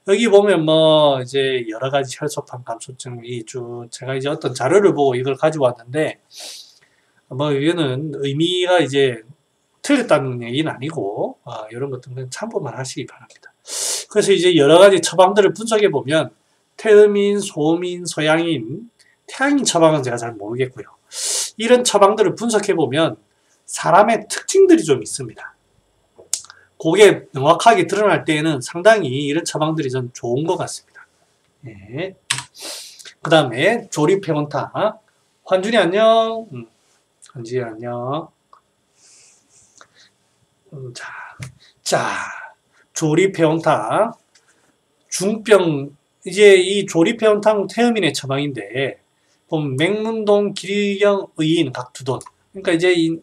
여기 보면 뭐 이제 여러 가지 혈소판 감소증이 제가 이제 어떤 자료를 보고 이걸 가지고 왔는데 뭐 이거는 의미가 이제 틀렸다는 얘기는 아니고 이런 것들은 참고만 하시기 바랍니다. 그래서 이제 여러 가지 처방들을 분석해 보면 태음인, 소음인, 소양인, 태양인 처방은 제가 잘 모르겠고요. 이런 처방들을 분석해 보면 사람의 특징들이 좀 있습니다. 그게 명확하게 드러날 때에는 상당히 이런 처방들이 좀 좋은 것 같습니다. 네. 그 다음에 조립해온탕. 환준이 안녕. 환준이 안녕. 자, 조립해온탕. 중병, 이제 이 조립해온탕 태음인의 처방인데, 보면 맹문동, 길경, 의인, 각두돈. 그러니까 이제 이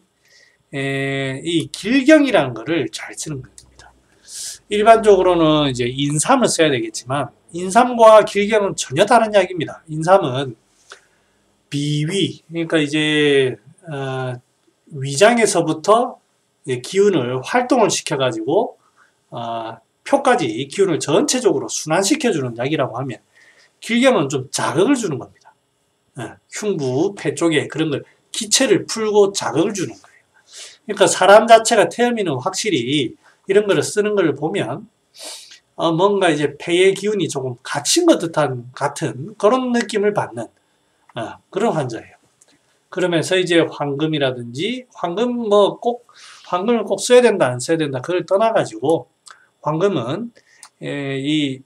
길경이라는 거를 잘 쓰는 겁니다. 일반적으로는 이제 인삼을 써야 되겠지만, 인삼과 길경은 전혀 다른 약입니다. 인삼은 비위, 그러니까 이제 위장에서부터 기운을 활동을 시켜가지고 표까지 기운을 전체적으로 순환시켜주는 약이라고 하면, 길경은 좀 자극을 주는 겁니다. 흉부, 폐 쪽에 그런 걸 기체를 풀고 자극을 주는 거예요. 그러니까 사람 자체가 태음인은 확실히 이런 거를 쓰는 걸 보면 뭔가 이제 폐의 기운이 조금 갇힌 것 같은 그런 느낌을 받는 그런 환자예요. 그러면서 이제 황금이라든지 황금을 꼭 써야 된다 안 써야 된다 그걸 떠나가지고, 황금은 이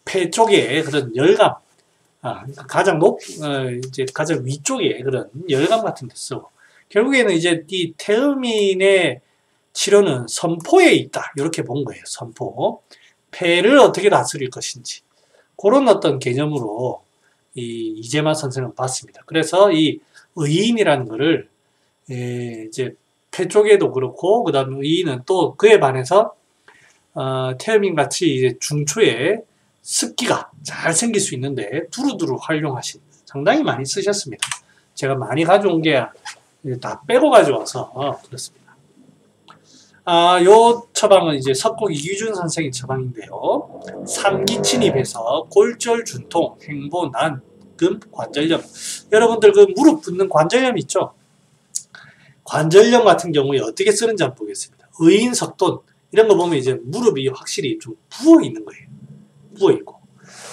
폐 쪽에 그런 열감, 가장 이제 가장 위쪽에 그런 열감 같은 데 쓰고, 결국에는 이제 이 태음인의 치료는 선포에 있다. 이렇게 본 거예요. 선포. 폐를 어떻게 다스릴 것인지. 그런 어떤 개념으로 이재만 선생은 봤습니다. 그래서 이 의인이라는 거를 이제 폐 쪽에도 그렇고, 그 다음에 의인은 또 그에 반해서 태음인 같이 이제 중초에 습기가 잘 생길 수 있는데 두루두루 활용하신, 상당히 많이 쓰셨습니다. 제가 많이 가져온 게 다 빼고 가져와서 그렇습니다. 요 처방은 이제 석곡 이규준 선생의 처방인데요. 삼기침입에서 골절, 준통, 행보, 난금, 관절염. 여러분들 그 무릎 붓는 관절염 있죠? 관절염 같은 경우에 어떻게 쓰는지 한번 보겠습니다. 의인, 석돈 이런 거 보면 이제 무릎이 확실히 좀 부어 있는 거예요. 부어 있고.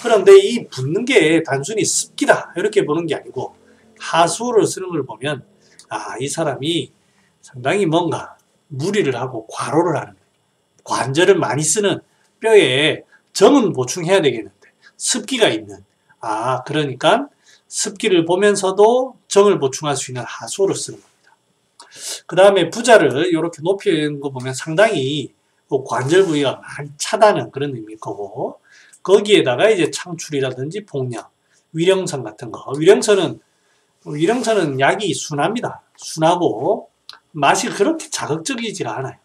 그런데 이 붓는 게 단순히 습기다 이렇게 보는 게 아니고, 하수를 쓰는 걸 보면 이 사람이 상당히 뭔가 무리를 하고 과로를 하는 거예요. 관절을 많이 쓰는 뼈에 정은 보충해야 되겠는데 습기가 있는, 그러니까 습기를 보면서도 정을 보충할 수 있는 하수를 쓰는 겁니다. 그 다음에 부자를 이렇게 높이는 거 보면 상당히 관절 부위가 많이 차다는 그런 의미일 거고, 거기에다가 이제 창출이라든지 복령, 위령선 같은 거. 위령선은 약이 순합니다. 순하고 맛이 그렇게 자극적이지가 않아요.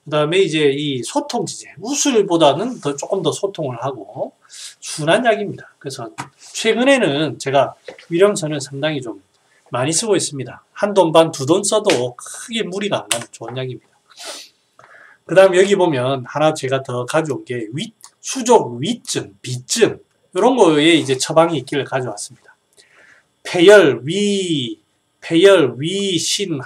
그 다음에 이제 이 소통지제, 우술보다는 조금 더 소통을 하고 순한 약입니다. 그래서 최근에는 제가 위령선을 상당히 좀 많이 쓰고 있습니다. 한 돈 반, 두 돈 써도 크게 무리가 안 가는 좋은 약입니다. 그 다음 여기 보면 하나 제가 더 가져온 게 수족, 위증, 비증 이런 거에 이제 처방이 있기를 가져왔습니다. 폐열, 위, 신,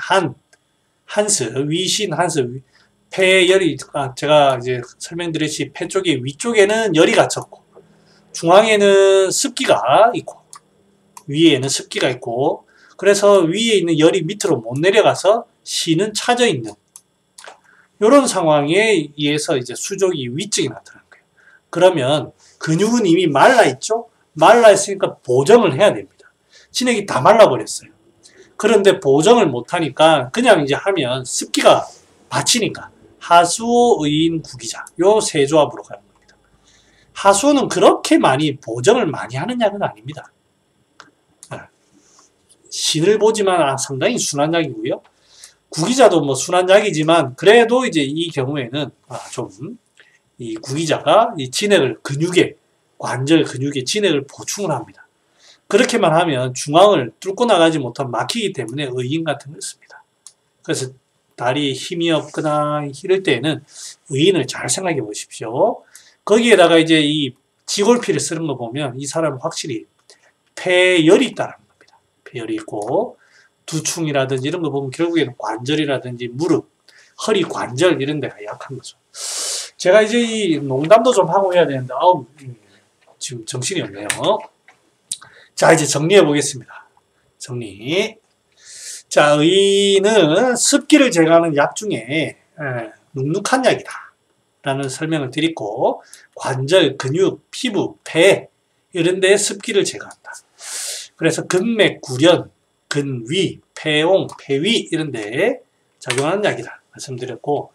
위신, 한스, 폐열이, 제가 이제 설명드렸듯이 폐 쪽에 위쪽에는 열이 갇혔고, 중앙에는 습기가 있고, 위에는 습기가 있고, 그래서 위에 있는 열이 밑으로 못 내려가서 신은 차져 있는, 이런 상황에 의해서 이제 수족이 위증이 나타나는 거예요. 그러면 근육은 이미 말라있죠? 말라있으니까 보정을 해야 됩니다. 진액이 다 말라버렸어요. 그런데 보정을 못하니까 그냥 이제 하면 습기가 받치니까 하수오, 의인, 구기자 요 세 조합으로 가는 겁니다. 하수오는 그렇게 보정을 많이 하는 약은 아닙니다. 신을 보지만 상당히 순한 약이고요. 구기자도 순한 약이지만 그래도 이제 이 경우에는 좀 이 구기자가 이 진액을 관절 근육에 진액을 보충을 합니다. 그렇게만 하면 중앙을 뚫고 나가지 못하면 막히기 때문에 의인 같은 걸 씁니다. 그래서 다리에 힘이 없거나 이럴 때에는 의인을 잘 생각해 보십시오. 거기에다가 이제 이 지골피를 쓰는 거 보면 이 사람은 확실히 폐열이 있다는 겁니다. 폐열이 있고 두충이라든지 이런 거 보면 결국에는 관절이라든지 무릎, 허리 관절 이런 데가 약한 거죠. 제가 이제 이 농담도 좀 하고 해야 되는데, 아우, 지금 정신이 없네요. 자, 이제 정리해 보겠습니다. 정리. 자, 의는 습기를 제거하는 약 중에 눅눅한 약이다 라는 설명을 드리고, 관절, 근육, 피부, 폐 이런 데에 습기를 제거한다. 그래서 근맥, 구련, 근위, 폐옹, 폐위 이런 데에 작용하는 약이다 말씀드렸고,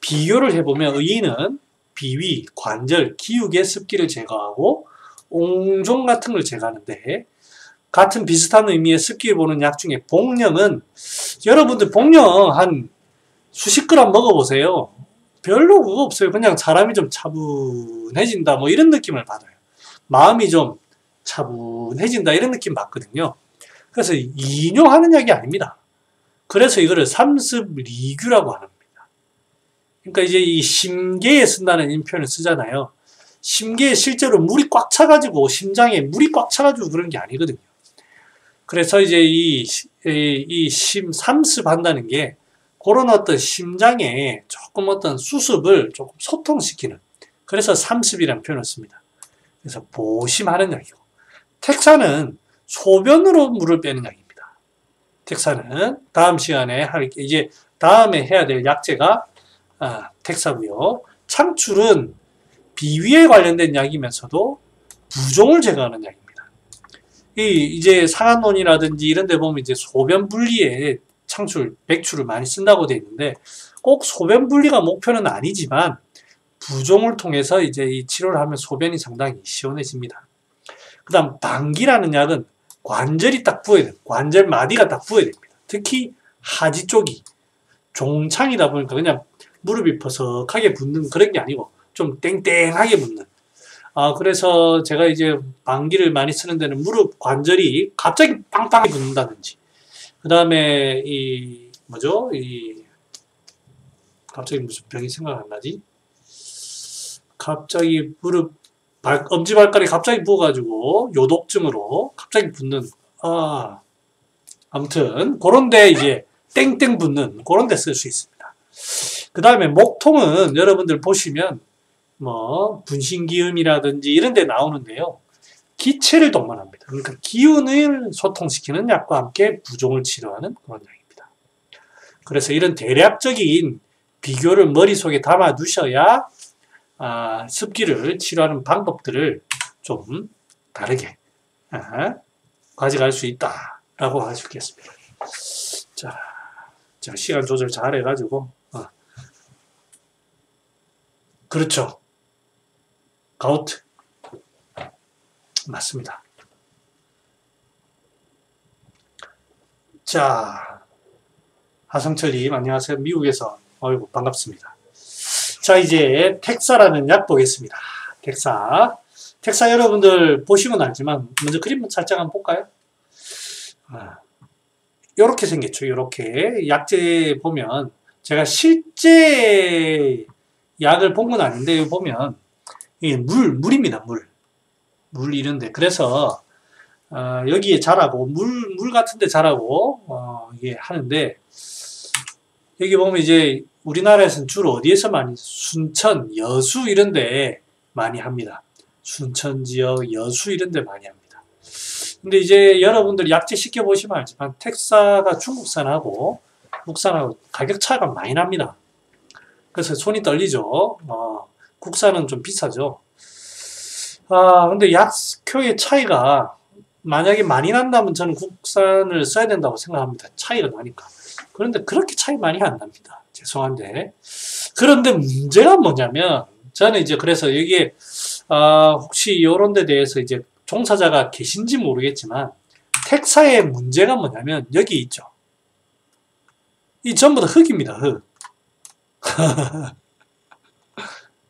비교를 해보면 의인은 비위, 관절, 기육의 습기를 제거하고 옹종 같은 걸 제거하는데, 같은 비슷한 의미의 습기를 보는 약 중에 복령은, 여러분들 복령 한 수십 그램 먹어보세요. 별로 그거 없어요. 그냥 사람이 좀 차분해진다 뭐 이런 느낌을 받아요. 마음이 좀 차분해진다 이런 느낌 받거든요. 그래서 이뇨하는 약이 아닙니다. 그래서 이거를 삼습리규라고 합니다. 그러니까 이제 이 심계에 쓴다는 표현을 쓰잖아요. 심계에 실제로 물이 꽉 차가지고, 심장에 물이 꽉 차가지고 그런 게 아니거든요. 그래서 이제 삼습한다는 게 그런 어떤 심장에 조금 어떤 수습을 조금 소통시키는, 그래서 삼습이라는 표현을 씁니다. 그래서 보심하는 약이고, 택사는 소변으로 물을 빼는 약입니다. 택사는 다음 시간에 이제 다음에 해야 될 약제가 택사고요. 창출은 비위에 관련된 약이면서도 부종을 제거하는 약입니다. 이제 상한론이라든지 이런 데 보면 이제 소변 분리에 창출, 백출을 많이 쓴다고 되어 있는데, 꼭 소변 분리가 목표는 아니지만 부종을 통해서 이제 이 치료를 하면 소변이 상당히 시원해집니다. 그 다음 방기라는 약은 관절이 딱 부어야 돼요. 관절 마디가 딱 부어야 됩니다. 특히 하지 쪽이 종창이다 보니까 그냥 무릎이 퍼석하게 붓는 그런 게 아니고 좀 땡땡하게 붓는. 그래서 제가 이제 방기를 많이 쓰는 데는 무릎 관절이 갑자기 빵빵하게 붓는다든지, 그 다음에 갑자기 무슨 병이 생각 안 나지? 갑자기 무릎, 엄지발가락이 갑자기 부어가지고 요독증으로 갑자기 붓는, 아무튼 그런데 이제 땡땡 붓는 그런데 쓸 수 있습니다. 그 다음에 목통은 여러분들 보시면 분신기음이라든지 이런 데 나오는데요. 기체를 동반합니다. 그러니까 기운을 소통시키는 약과 함께 부종을 치료하는 그런 약입니다. 그래서 이런 대략적인 비교를 머릿속에 담아 두셔야 습기를 치료하는 방법들을 좀 다르게 가져갈 수 있다라고 할 수 있겠습니다. 자, 시간 조절 잘 해가지고 그렇죠. 가우트 맞습니다. 자, 하성철님 안녕하세요. 미국에서 반갑습니다. 자, 이제 택사라는 약 보겠습니다. 택사 여러분들 보시면 알지만 먼저 그림 살짝 한번 볼까요? 요렇게 생겼죠. 요렇게 약재 보면, 제가 실제 약을 본 건 아닌데 여기 보면 이게 물입니다. 물 이런데. 그래서 여기에 자라고 물 같은데 자라고 이게 하는데, 여기 보면 이제 우리나라에서는 주로 어디에서 많이, 순천, 여수 이런데 많이 합니다. 순천 지역, 여수 이런데 많이 합니다. 근데 이제 여러분들 약재 쉽게 보시면 알지만 택사가 중국산하고 국산하고 가격 차이가 많이 납니다. 그래서 손이 떨리죠. 국산은 좀 비싸죠. 근데 약효의 차이가 만약에 많이 난다면 저는 국산을 써야 된다고 생각합니다. 차이가 나니까. 그런데 그렇게 차이 많이 안 납니다. 죄송한데. 그런데 문제가 뭐냐면, 저는 이제 그래서 여기에, 혹시 이런 데 대해서 이제 종사자가 계신지 모르겠지만, 택사의 문제가 뭐냐면, 여기 있죠. 이 전부 다 흙입니다, 흙.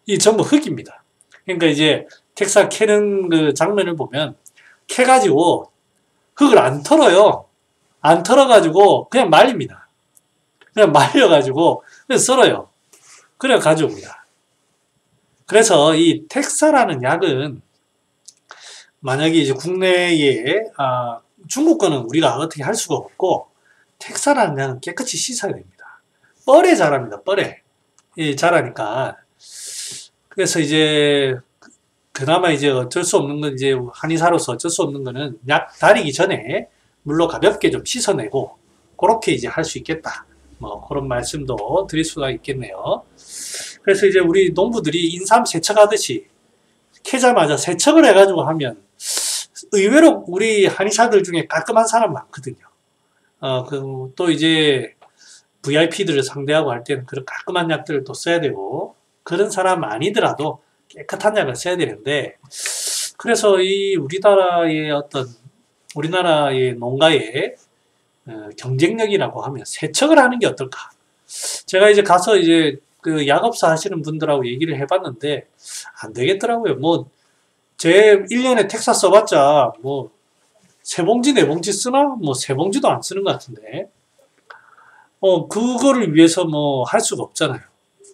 이 전부 흙입니다. 그러니까 이제 택사 캐는 그 장면을 보면, 캐가지고 흙을 안 털어요. 안 털어가지고 그냥 말립니다. 그냥 말려가지고 그냥 썰어요. 그래 가져옵니다. 그래서 이 택사라는 약은 만약에 이제 국내에 중국 거는 우리가 어떻게 할 수가 없고, 택사라는 약은 깨끗이 씻어야 됩니다. 뻘에 자랍니다. 뻘에 자라니까 그래서 이제 그나마 이제 어쩔 수 없는 건 이제 한의사로서 어쩔 수 없는 거는 약 다리기 전에 물로 가볍게 좀 씻어내고 그렇게 이제 할 수 있겠다. 뭐 그런 말씀도 드릴 수가 있겠네요. 그래서 이제 우리 농부들이 인삼 세척하듯이 캐자마자 세척을 해가지고 하면 의외로 우리 한의사들 중에 깔끔한 사람 많거든요. 또 이제 VIP들을 상대하고 할 때는 그런 깔끔한 약들을 또 써야 되고 그런 사람 아니더라도 깨끗한 약을 써야 되는데 그래서 이 우리나라의 농가의 경쟁력이라고 하면 세척을 하는 게 어떨까? 제가 이제 가서 이제 그 약업사 하시는 분들하고 얘기를 해봤는데 안 되겠더라고요. 뭐 제 1년에 텍사 써봤자 뭐 3봉지 4봉지 쓰나? 뭐 3봉지도 안 쓰는 것 같은데 그거를 위해서 뭐 할 수가 없잖아요.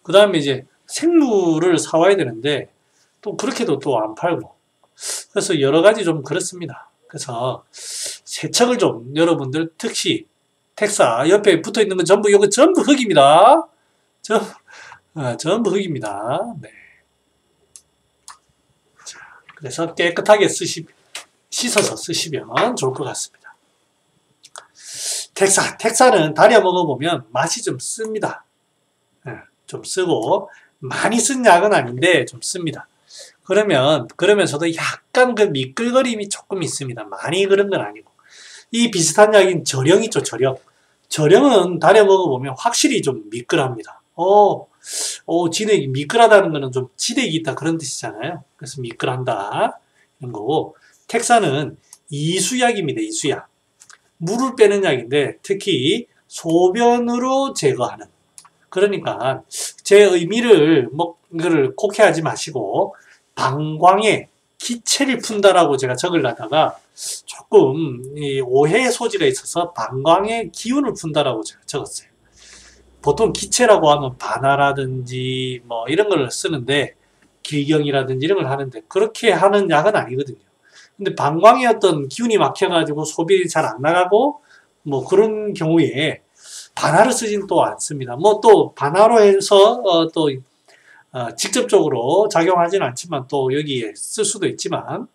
그 다음에 이제 생물을 사와야 되는데 또 그렇게도 또 안 팔고 그래서 여러 가지 좀 그렇습니다. 그래서 세척을 좀 여러분들 특히 텍사 옆에 붙어 있는 건 전부 이거 전부 흙입니다. 전부 흙입니다. 네. 자, 그래서 깨끗하게 씻어서 쓰시면 좋을 것 같습니다. 텍사는 달여 먹어보면 맛이 좀 씁니다. 네, 좀 쓰고 많이 쓴 약은 아닌데 좀 씁니다. 그러면서도 약간 그 미끌거림이 조금 있습니다. 많이 그런 건 아니고. 이 비슷한 약인 절영 있죠, 절영. 절영은 달여 먹어보면 확실히 좀 미끌합니다. 진액이 미끌하다는 거는 좀 지력이 있다 그런 뜻이잖아요. 그래서 미끌한다. 이런 거고. 텍사는 이수약입니다, 이수약. 물을 빼는 약인데 특히 소변으로 제거하는. 그러니까 제 의미를 이거를 곡해하지 마시고 방광에 기체를 푼다라고 제가 적으려다가 조금 오해의 소지가 있어서 방광에 기운을 푼다라고 제가 적었어요. 보통 기체라고 하면 반화라든지 뭐 이런 걸 쓰는데 길경이라든지 이런 걸 하는데 그렇게 하는 약은 아니거든요. 근데 방광에 어떤 기운이 막혀가지고 소변이 잘 안 나가고 뭐 그런 경우에 반화를 쓰진 또 않습니다. 뭐 또 반화로 해서 직접적으로 작용하지는 않지만 또 여기에 쓸 수도 있지만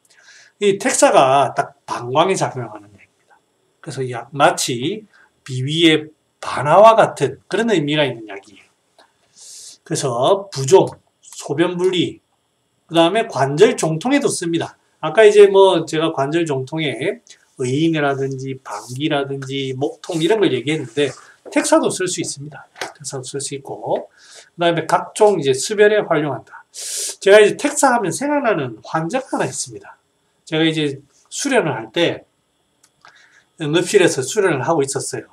이 텍사가 딱 방광에 작용하는 약입니다. 그래서 마치 비위의 반화와 같은 그런 의미가 있는 약이에요. 그래서 부종, 소변 분리, 그 다음에 관절 종통에도 씁니다. 아까 이제 뭐 제가 관절 종통에 의인이라든지 방귀라든지 목통 이런 걸 얘기했는데 텍사도 쓸 수 있습니다. 텍사도 쓸 수 있고 그 다음에 각종 이제 수변에 활용한다. 제가 이제 텍사 하면 생각나는 환자가 하나 있습니다. 제가 이제 수련을 할 때 응급실에서 수련을 하고 있었어요.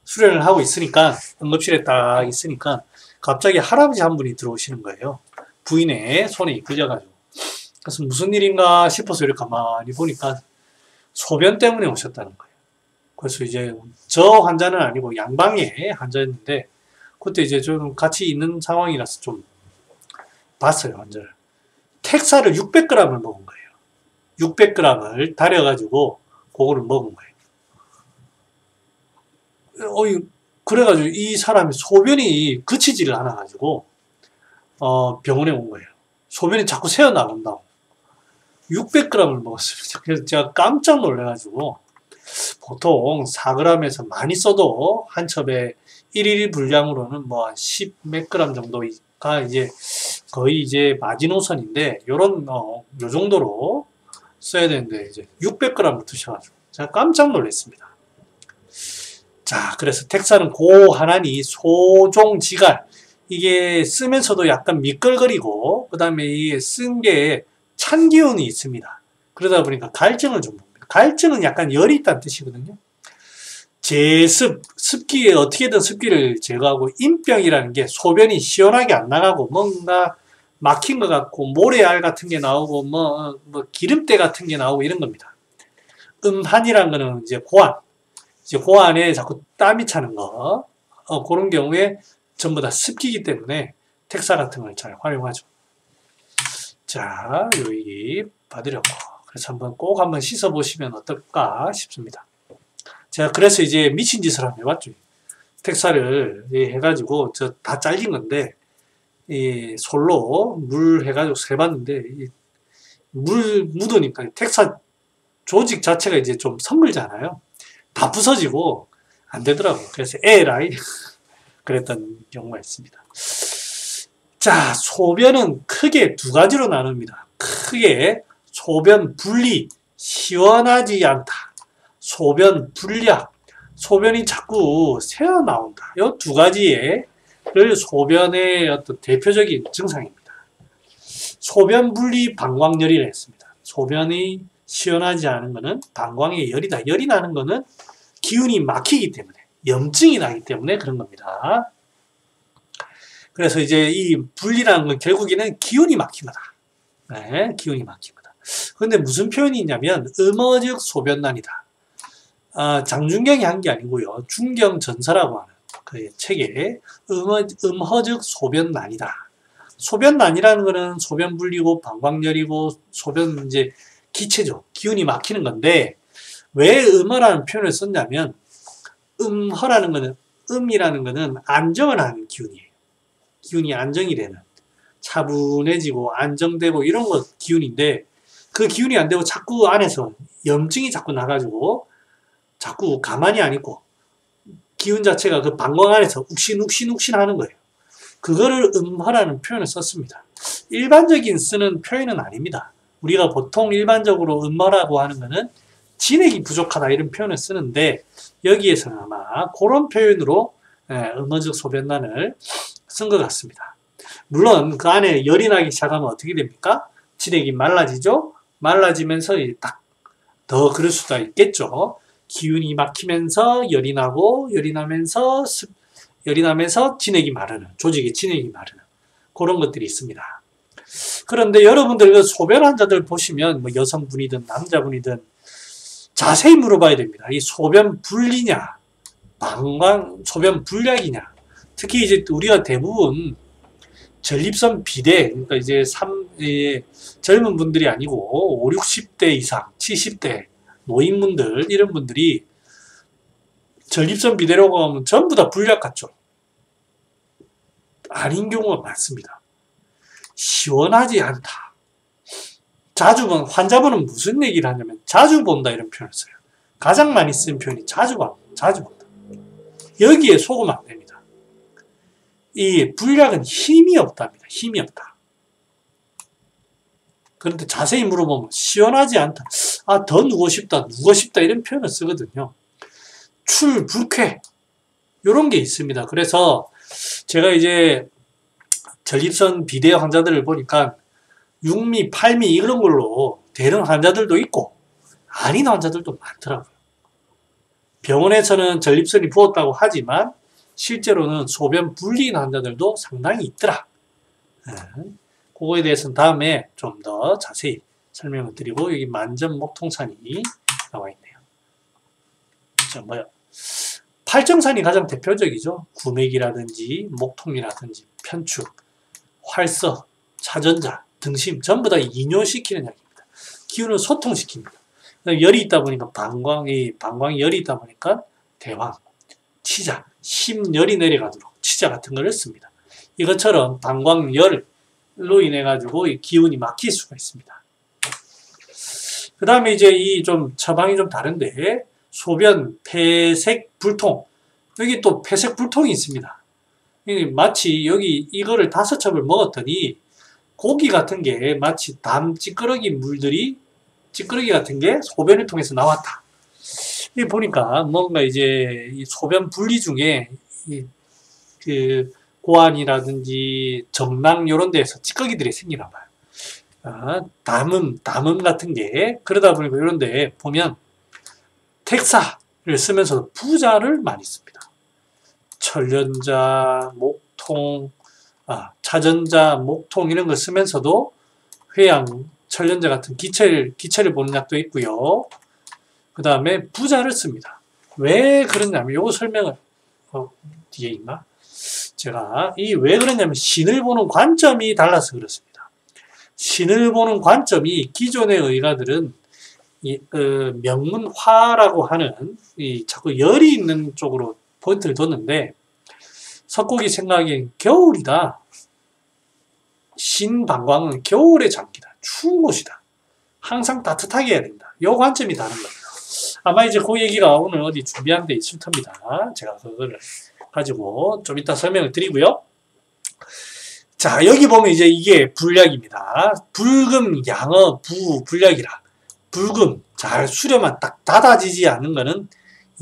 수련을 하고 있으니까 응급실에 딱 있으니까 갑자기 할아버지 한 분이 들어오시는 거예요. 부인의 손에 이끌려가지고. 그래서 무슨 일인가 싶어서 이렇게 가만히 보니까 소변 때문에 오셨다는 거예요. 그래서 이제 저 환자는 아니고 양방의 환자였는데 그때 이제 좀 같이 있는 상황이라서 좀 봤어요, 환자를. 텍사를 600g을 먹은 거예요. 600g을 달여가지고 그거를 먹은 거예요. 그래가지고 이 사람이 소변이 그치지를 않아가지고 병원에 온 거예요. 소변이 자꾸 새어나온다고. 600g을 먹었습니다. 그래서 제가 깜짝 놀래가지고 보통 4g에서 많이 써도 한 첩에 1일 분량으로는 뭐 한 10 몇 g 정도가 이제 거의 이제 마지노선인데 요 정도로 써야 되는데 이제 600g을 드셔가지고 제가 깜짝 놀랐습니다. 자, 그래서 텍사는 고하나니 소종지갈 이게 쓰면서도 약간 미끌거리고 그 다음에 이 쓴 게 찬 기운이 있습니다. 그러다 보니까 갈증을 좀 봅니다. 갈증은 약간 열이 있다는 뜻이거든요. 습기에 어떻게든 습기를 제거하고 인병이라는 게 소변이 시원하게 안 나가고 뭔가 막힌 것 같고 모래알 같은 게 나오고 뭐 기름때 같은 게 나오고 이런 겁니다. 한이라는 거는 이제 고안에 자꾸 땀이 차는 거 그런 경우에 전부 다 습기이기 때문에 텍사 같은 걸 잘 활용하죠. 자, 여기 봐드렸고 그래서 꼭 한번 씻어보시면 어떨까 싶습니다. 제가 그래서 이제 미친 짓을 한번 해봤죠. 텍사를 해가지고 저 다 잘린 건데 이 솔로 물 해가지고 세봤는데 물 묻으니까 텍사 조직 자체가 이제 좀 성글잖아요. 다 부서지고 안 되더라고요. 그래서 에라이 그랬던 경우가 있습니다. 자, 소변은 크게 두 가지로 나눕니다. 크게 소변 분리, 시원하지 않다. 소변 불약, 소변이 자꾸 새어 나온다. 이 두 가지를 소변의 어떤 대표적인 증상입니다. 소변 분리 방광열이라 했습니다. 소변이 시원하지 않은 것은 방광의 열이다. 열이 나는 것은 기운이 막히기 때문에, 염증이 나기 때문에 그런 겁니다. 그래서 이제 이 분리라는 건 결국에는 기운이 막힙니다. 네, 기운이 막힙니다. 그런데 무슨 표현이 있냐면 음허즉 소변난이다. 장준경이 한 게 아니고요. 중경전서라고 하는 그 책에 음허즉 소변난이다. 소변난이라는 거는 소변 불리고 방광열이고 소변 이제 기체죠. 기운이 막히는 건데 왜 음허라는 표현을 썼냐면 음허라는 거는 음이라는 거는 안정을 하는 기운이에요. 기운이 안정이 되는 차분해지고 안정되고 이런 거 기운인데 그 기운이 안 되고 자꾸 안에서 염증이 자꾸 나가지고 자꾸 가만히 안 있고 기운 자체가 그 방광 안에서 욱신욱신 하는 거예요. 그거를 음허라는 표현을 썼습니다. 일반적인 쓰는 표현은 아닙니다. 우리가 보통 일반적으로 음허라고 하는 거는 진액이 부족하다 이런 표현을 쓰는데 여기에서는 아마 그런 표현으로 음허즉 소변난을 쓴 것 같습니다. 물론 그 안에 열이 나기 시작하면 어떻게 됩니까? 진액이 말라지죠? 말라지면서 딱 더 그럴 수도 있겠죠. 기운이 막히면서 열이 나고 열이 나면서 진액이 마르는 조직의 진액이 마르는 그런 것들이 있습니다. 그런데 여러분들 그 소변 환자들 보시면 뭐 여성분이든 남자분이든 자세히 물어봐야 됩니다. 이 소변 분리냐, 소변 불약이냐. 특히 이제 우리가 대부분 전립선 비대, 그러니까 이제 젊은 분들이 아니고 5, 60대 이상, 70대 노인분들 이런 분들이 전립선 비대라고 하면 전부 다 불약 같죠. 아닌 경우가 많습니다. 시원하지 않다. 자주 본 환자분은 무슨 얘기를 하냐면 자주 본다 이런 표현을 써요. 가장 많이 쓰는 표현이 자주 본다. 여기에 속으면 안 됩니다. 이 불약은 힘이 없답니다. 힘이 없다. 그런데 자세히 물어보면 시원하지 않다. 더 누고 싶다 이런 표현을 쓰거든요. 불쾌 이런 게 있습니다. 그래서 제가 이제 전립선 비대 환자들을 보니까 6미, 8미 이런 걸로 되는 환자들도 있고 아닌 환자들도 많더라고요. 병원에서는 전립선이 부었다고 하지만 실제로는 소변 불리인 환자들도 상당히 있더라. 그거에 대해서는 다음에 좀 더 자세히 설명을 드리고 여기 만전목통산이 나와 있네요. 자, 팔정산이 가장 대표적이죠. 구맥이라든지 목통이라든지 편축, 활서, 차전자, 등심 전부 다 이뇨시키는 약입니다. 기운을 소통시킵니다. 열이 있다 보니까 방광이 열이 있다 보니까 대왕, 치자, 심열이 내려가도록 치자 같은 걸 씁니다. 이것처럼 방광열로 인해 가지고 이 기운이 막힐 수가 있습니다. 그 다음에 이제 이 좀 처방이 좀 다른데 소변, 폐색, 불통 여기 또 폐색 불통이 있습니다. 마치 여기 이거를 5첩을 먹었더니 고기 같은 게 마치 찌꺼러기 같은 게 소변을 통해서 나왔다. 이 보니까 뭔가 이제 이 소변 분리 중에 그 고환이라든지 정낭 이런 데에서 찌꺼기들이 생기나 봐요. 담음 같은 게 그러다 보니까 이런 데 보면 텍사를 쓰면서도 부자를 많이 씁니다. 천련자, 목통, 차전자, 목통 이런 걸 쓰면서도 회양, 천련자 같은 기체를 보는 약도 있고요. 그 다음에 부자를 씁니다. 왜 그러냐면 요거 설명을 뒤에 있나? 제가 왜 그러냐면 신을 보는 관점이 달라서 그렇습니다. 신을 보는 관점이 기존의 의가들은 명문화라고 하는 자꾸 열이 있는 쪽으로 포인트를 뒀는데 석국이 생각하기엔 겨울이다. 신방광은 겨울의 장기다. 추운 곳이다. 항상 따뜻하게 해야 된다. 요 관점이 다른 겁니다. 아마 이제 그 얘기가 오늘 어디 준비한 데 있을 겁니다. 제가 그거를 가지고 좀 이따 설명을 드리고요. 자, 여기 보면 이제 이게 불약입니다. 불금, 양어, 부, 불약이라. 불금, 잘 수려만 딱 닫아지지 않는 거는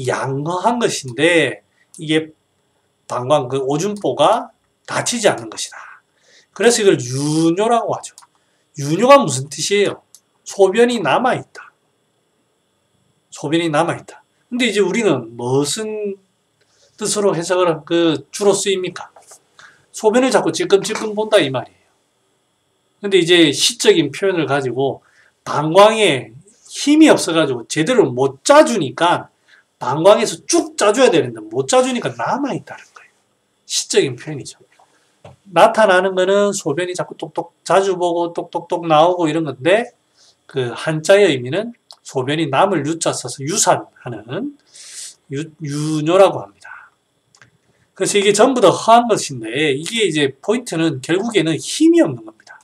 양어한 것인데, 이게 방광, 그 오줌보가 닫히지 않는 것이다. 그래서 이걸 유뇨라고 하죠. 유뇨가 무슨 뜻이에요? 소변이 남아있다. 소변이 남아있다. 근데 이제 우리는 무슨 뜻으로 해석을, 주로 쓰입니까? 소변을 자꾸 찔끔찔끔 본다 이 말이에요. 근데 이제 시적인 표현을 가지고 방광에 힘이 없어가지고 제대로 못 짜주니까 방광에서 쭉 짜줘야 되는데 못 짜주니까 남아있다는 거예요. 시적인 표현이죠. 나타나는 거는 소변이 자꾸 똑똑 자주 보고 똑똑똑 나오고 이런 건데 그 한자의 의미는 소변이 남을 유자 써서 유산하는 유뇨라고 합니다. 그래서 이게 전부 다 허한 것인데 이게 이제 포인트는 결국에는 힘이 없는 겁니다.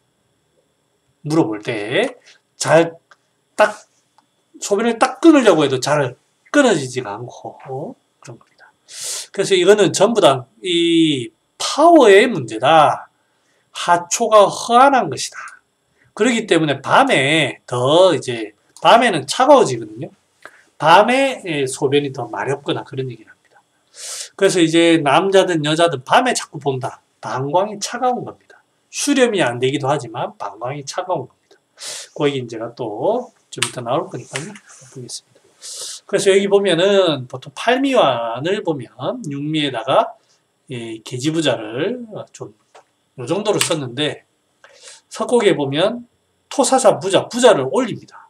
물어볼 때 잘 딱 소변을 딱 끊으려고 해도 잘 끊어지지가 않고 그런 겁니다. 그래서 이거는 전부 다 이 파워의 문제다. 하초가 허한한 것이다. 그렇기 때문에 밤에 더 이제 밤에는 차가워지거든요. 밤에 소변이 더 마렵거나 그런 얘기를 합니다. 그래서 이제 남자든 여자든 밤에 자꾸 본다. 방광이 차가운 겁니다. 수렴이 안 되기도 하지만 방광이 차가운 겁니다. 그 얘기 제가 또 좀 이따 나올 거니까요. 보겠습니다. 그래서 여기 보면은 보통 팔미환을 보면 육미에다가 계지부자를 좀 이 정도로 썼는데 석곡에 보면 토사자 부자, 부자를 올립니다.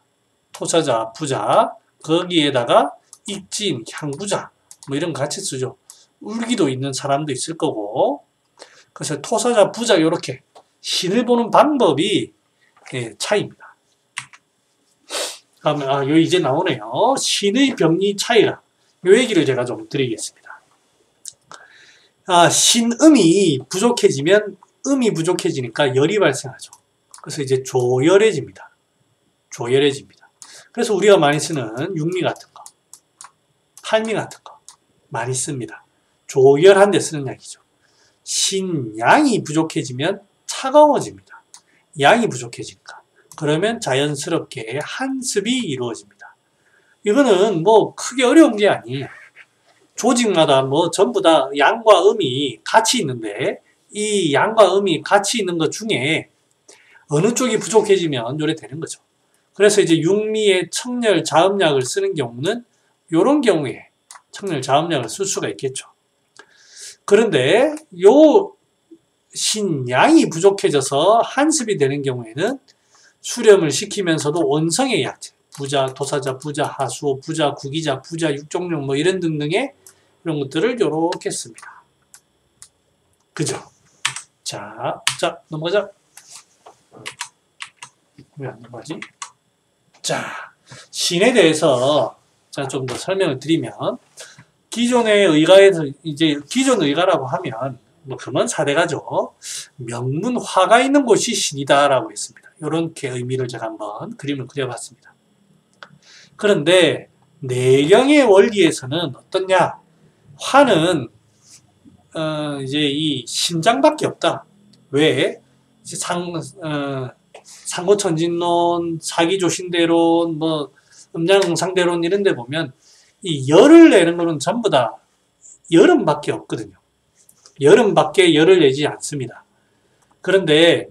토사자 부자 거기에다가 익진, 향부자 뭐 이런 거 같이 쓰죠. 울기도 있는 사람도 있을 거고 그래서 토사자 부자 이렇게 신을 보는 방법이 차이입니다. 그러면 여기 이제 나오네요. 신의 병리 차이라 요 얘기를 제가 좀 드리겠습니다. 신음이 부족해지면 음이 부족해지니까 열이 발생하죠. 그래서 이제 조열해집니다. 조열해집니다. 그래서 우리가 많이 쓰는 육미 같은 거, 팔미 같은 거 많이 씁니다. 조열한 데 쓰는 약이죠. 신양이 부족해지면 차가워집니다. 양이 부족해지니까. 그러면 자연스럽게 한습이 이루어집니다. 이거는 뭐 크게 어려운 게 아니에요. 조직마다 뭐 전부 다 양과 음이 같이 있는데 이 양과 음이 같이 있는 것 중에 어느 쪽이 부족해지면 요래 되는 거죠. 그래서 이제 육미에 청열 자음약을 쓰는 경우는 이런 경우에 청열 자음약을 쓸 수가 있겠죠. 그런데 요 신양이 부족해져서 한습이 되는 경우에는 수렴을 시키면서도 원성의 약재, 부자, 토사자, 부자, 하수, 부자, 구기자, 부자, 육종용 뭐 이런 등등의 이런 것들을 요렇게 씁니다. 그죠? 자, 넘어가자. 왜 안 넘어가지? 자, 신에 대해서 좀 더 설명을 드리면 기존의 의가에서 이제 기존 의가라고 하면 뭐 금원 사대가죠. 명문 화가 있는 곳이 신이다라고 했습니다. 이렇게 의미를 제가 한번 그림을 그려봤습니다. 그런데 내경의 원리에서는 어떠냐? 화는 이제 이 심장밖에 없다. 왜? 이제 상고천진론, 사기조신대론, 뭐 음양응상대론 이런 데 보면 이 열을 내는 거는 전부 다 여름밖에 없거든요. 여름밖에 열을 내지 않습니다. 그런데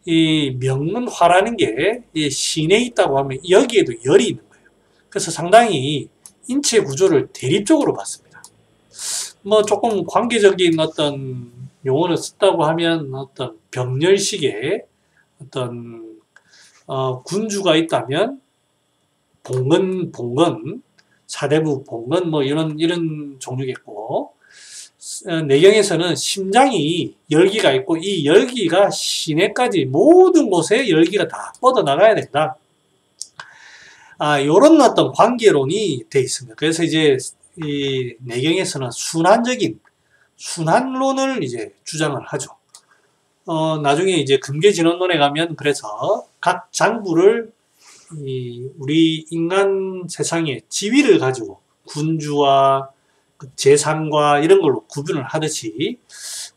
이 명문화라는 게 이 신에 있다고 하면 여기에도 열이 있는 거예요. 그래서 상당히 인체 구조를 대립적으로 봤습니다. 뭐 조금 관계적인 어떤 용어를 썼다고 하면 어떤 병렬식의 어떤 군주가 있다면 봉건, 사대부 봉건 뭐 이런 종류겠고 내경에서는 심장이 열기가 있고 이 열기가 시내까지 모든 곳에 열기가 다 뻗어나가야 된다. 요런 어떤 관계론이 돼 있습니다. 그래서 이제 이 내경에서는 순환론을 이제 주장을 하죠. 나중에 이제 금계진원론에 가면 그래서 각 장부를 우리 인간 세상의 지위를 가지고 군주와 재상과 이런 걸로 구분을 하듯이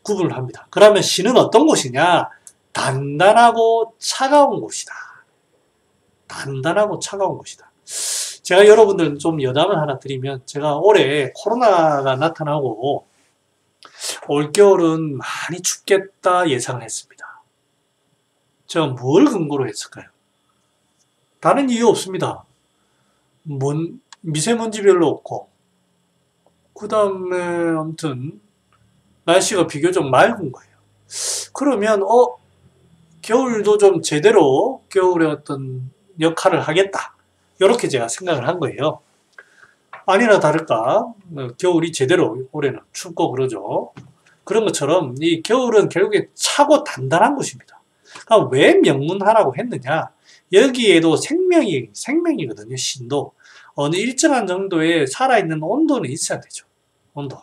구분을 합니다. 그러면 신은 어떤 곳이냐? 단단하고 차가운 곳이다. 단단하고 차가운 곳이다. 제가 여러분들 좀 여담을 하나 드리면, 제가 올해 코로나가 나타나고 올겨울은 많이 춥겠다 예상을 했습니다. 제가 뭘 근거로 했을까요? 다른 이유 없습니다. 미세먼지 별로 없고, 그 다음에 아무튼 날씨가 비교적 맑은 거예요. 그러면 겨울도 좀 제대로 겨울의 어떤 역할을 하겠다, 이렇게 제가 생각을 한 거예요. 아니나 다를까 겨울이 제대로 올해는 춥고 그러죠. 그런 것처럼 이 겨울은 결국에 차고 단단한 곳입니다. 그러니까 왜 명문하라고 했느냐? 여기에도 생명이거든요. 신도 어느 일정한 정도의 살아있는 온도는 있어야 되죠. 온도.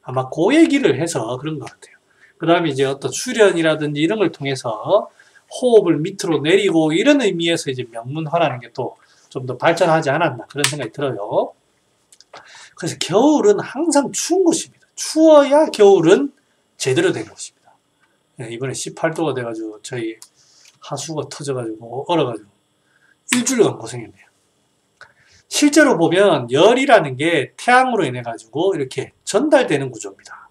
아마 그 얘기를 해서 그런 것 같아요. 그 다음에 이제 어떤 수련이라든지 이런 걸 통해서 호흡을 밑으로 내리고 이런 의미에서 이제 명문화라는 게 또 좀 더 발전하지 않았나, 그런 생각이 들어요. 그래서 겨울은 항상 추운 곳입니다. 추워야 겨울은 제대로 된 곳입니다. 이번에 18도가 돼가지고 저희 하수가 터져가지고 얼어가지고 일주일간 고생했네요. 실제로 보면 열이라는 게 태양으로 인해 가지고 이렇게 전달되는 구조입니다.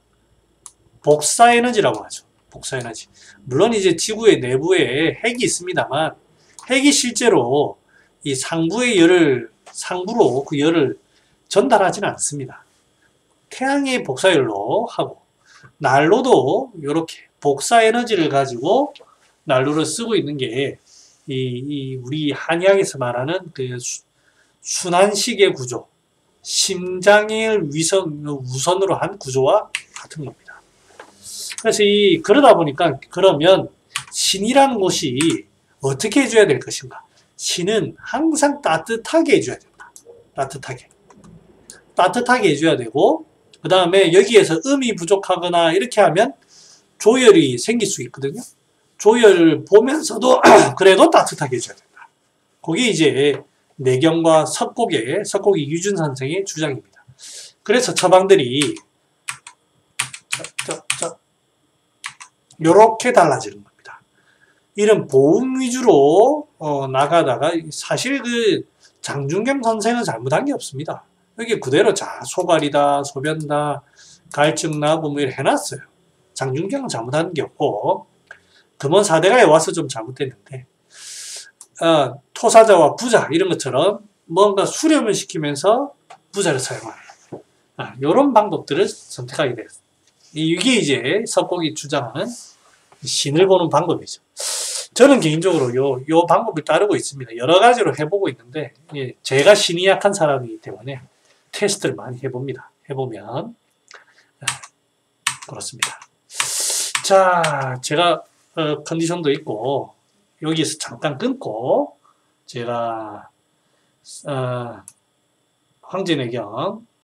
복사 에너지라고 하죠. 복사 에너지. 물론 이제 지구의 내부에 핵이 있습니다만, 핵이 실제로 이 상부로 그 열을 전달하지는 않습니다. 태양의 복사열로 하고, 난로도 이렇게 복사 에너지를 가지고 난로를 쓰고 있는 게 우리 한의학에서 말하는 그 순환시계 구조, 심장을 우선으로 한 구조와 같은 겁니다. 그래서 그러다 보니까, 그러면 신이라는 곳이 어떻게 해줘야 될 것인가? 신은 항상 따뜻하게 해줘야 됩니다. 따뜻하게 해줘야 되고, 그 다음에 여기에서 음이 부족하거나 이렇게 하면 조열이 생길 수 있거든요. 조열을 보면서도 그래도 따뜻하게 해줘야 된다. 그게 이제 내경과 석곡이 유준 선생의 주장입니다. 그래서 처방들이 요렇게 달라지는 겁니다. 이런 보험 위주로 나가다가 사실 그 장준경 선생은 잘못한 게 없습니다. 여기 그대로 소갈이다, 소변다, 갈증 나고 뭐 이렇게 해놨어요. 장준경은 잘못한 게 없고, 금원 사대가에 와서 좀 잘못됐는데, 토사자와 부자 이런 것처럼 뭔가 수렴을 시키면서 부자를 사용하는 이런 방법들을 선택하게 됐어요. 이게 이제 석곡이 주장하는 신을 보는 방법이죠. 저는 개인적으로 요 방법을 따르고 있습니다. 여러 가지로 해보고 있는데, 제가 신이 약한 사람이기 때문에 테스트를 많이 해봅니다. 해보면 그렇습니다. 자, 제가 컨디션도 있고 여기서 잠깐 끊고 제가 황진의경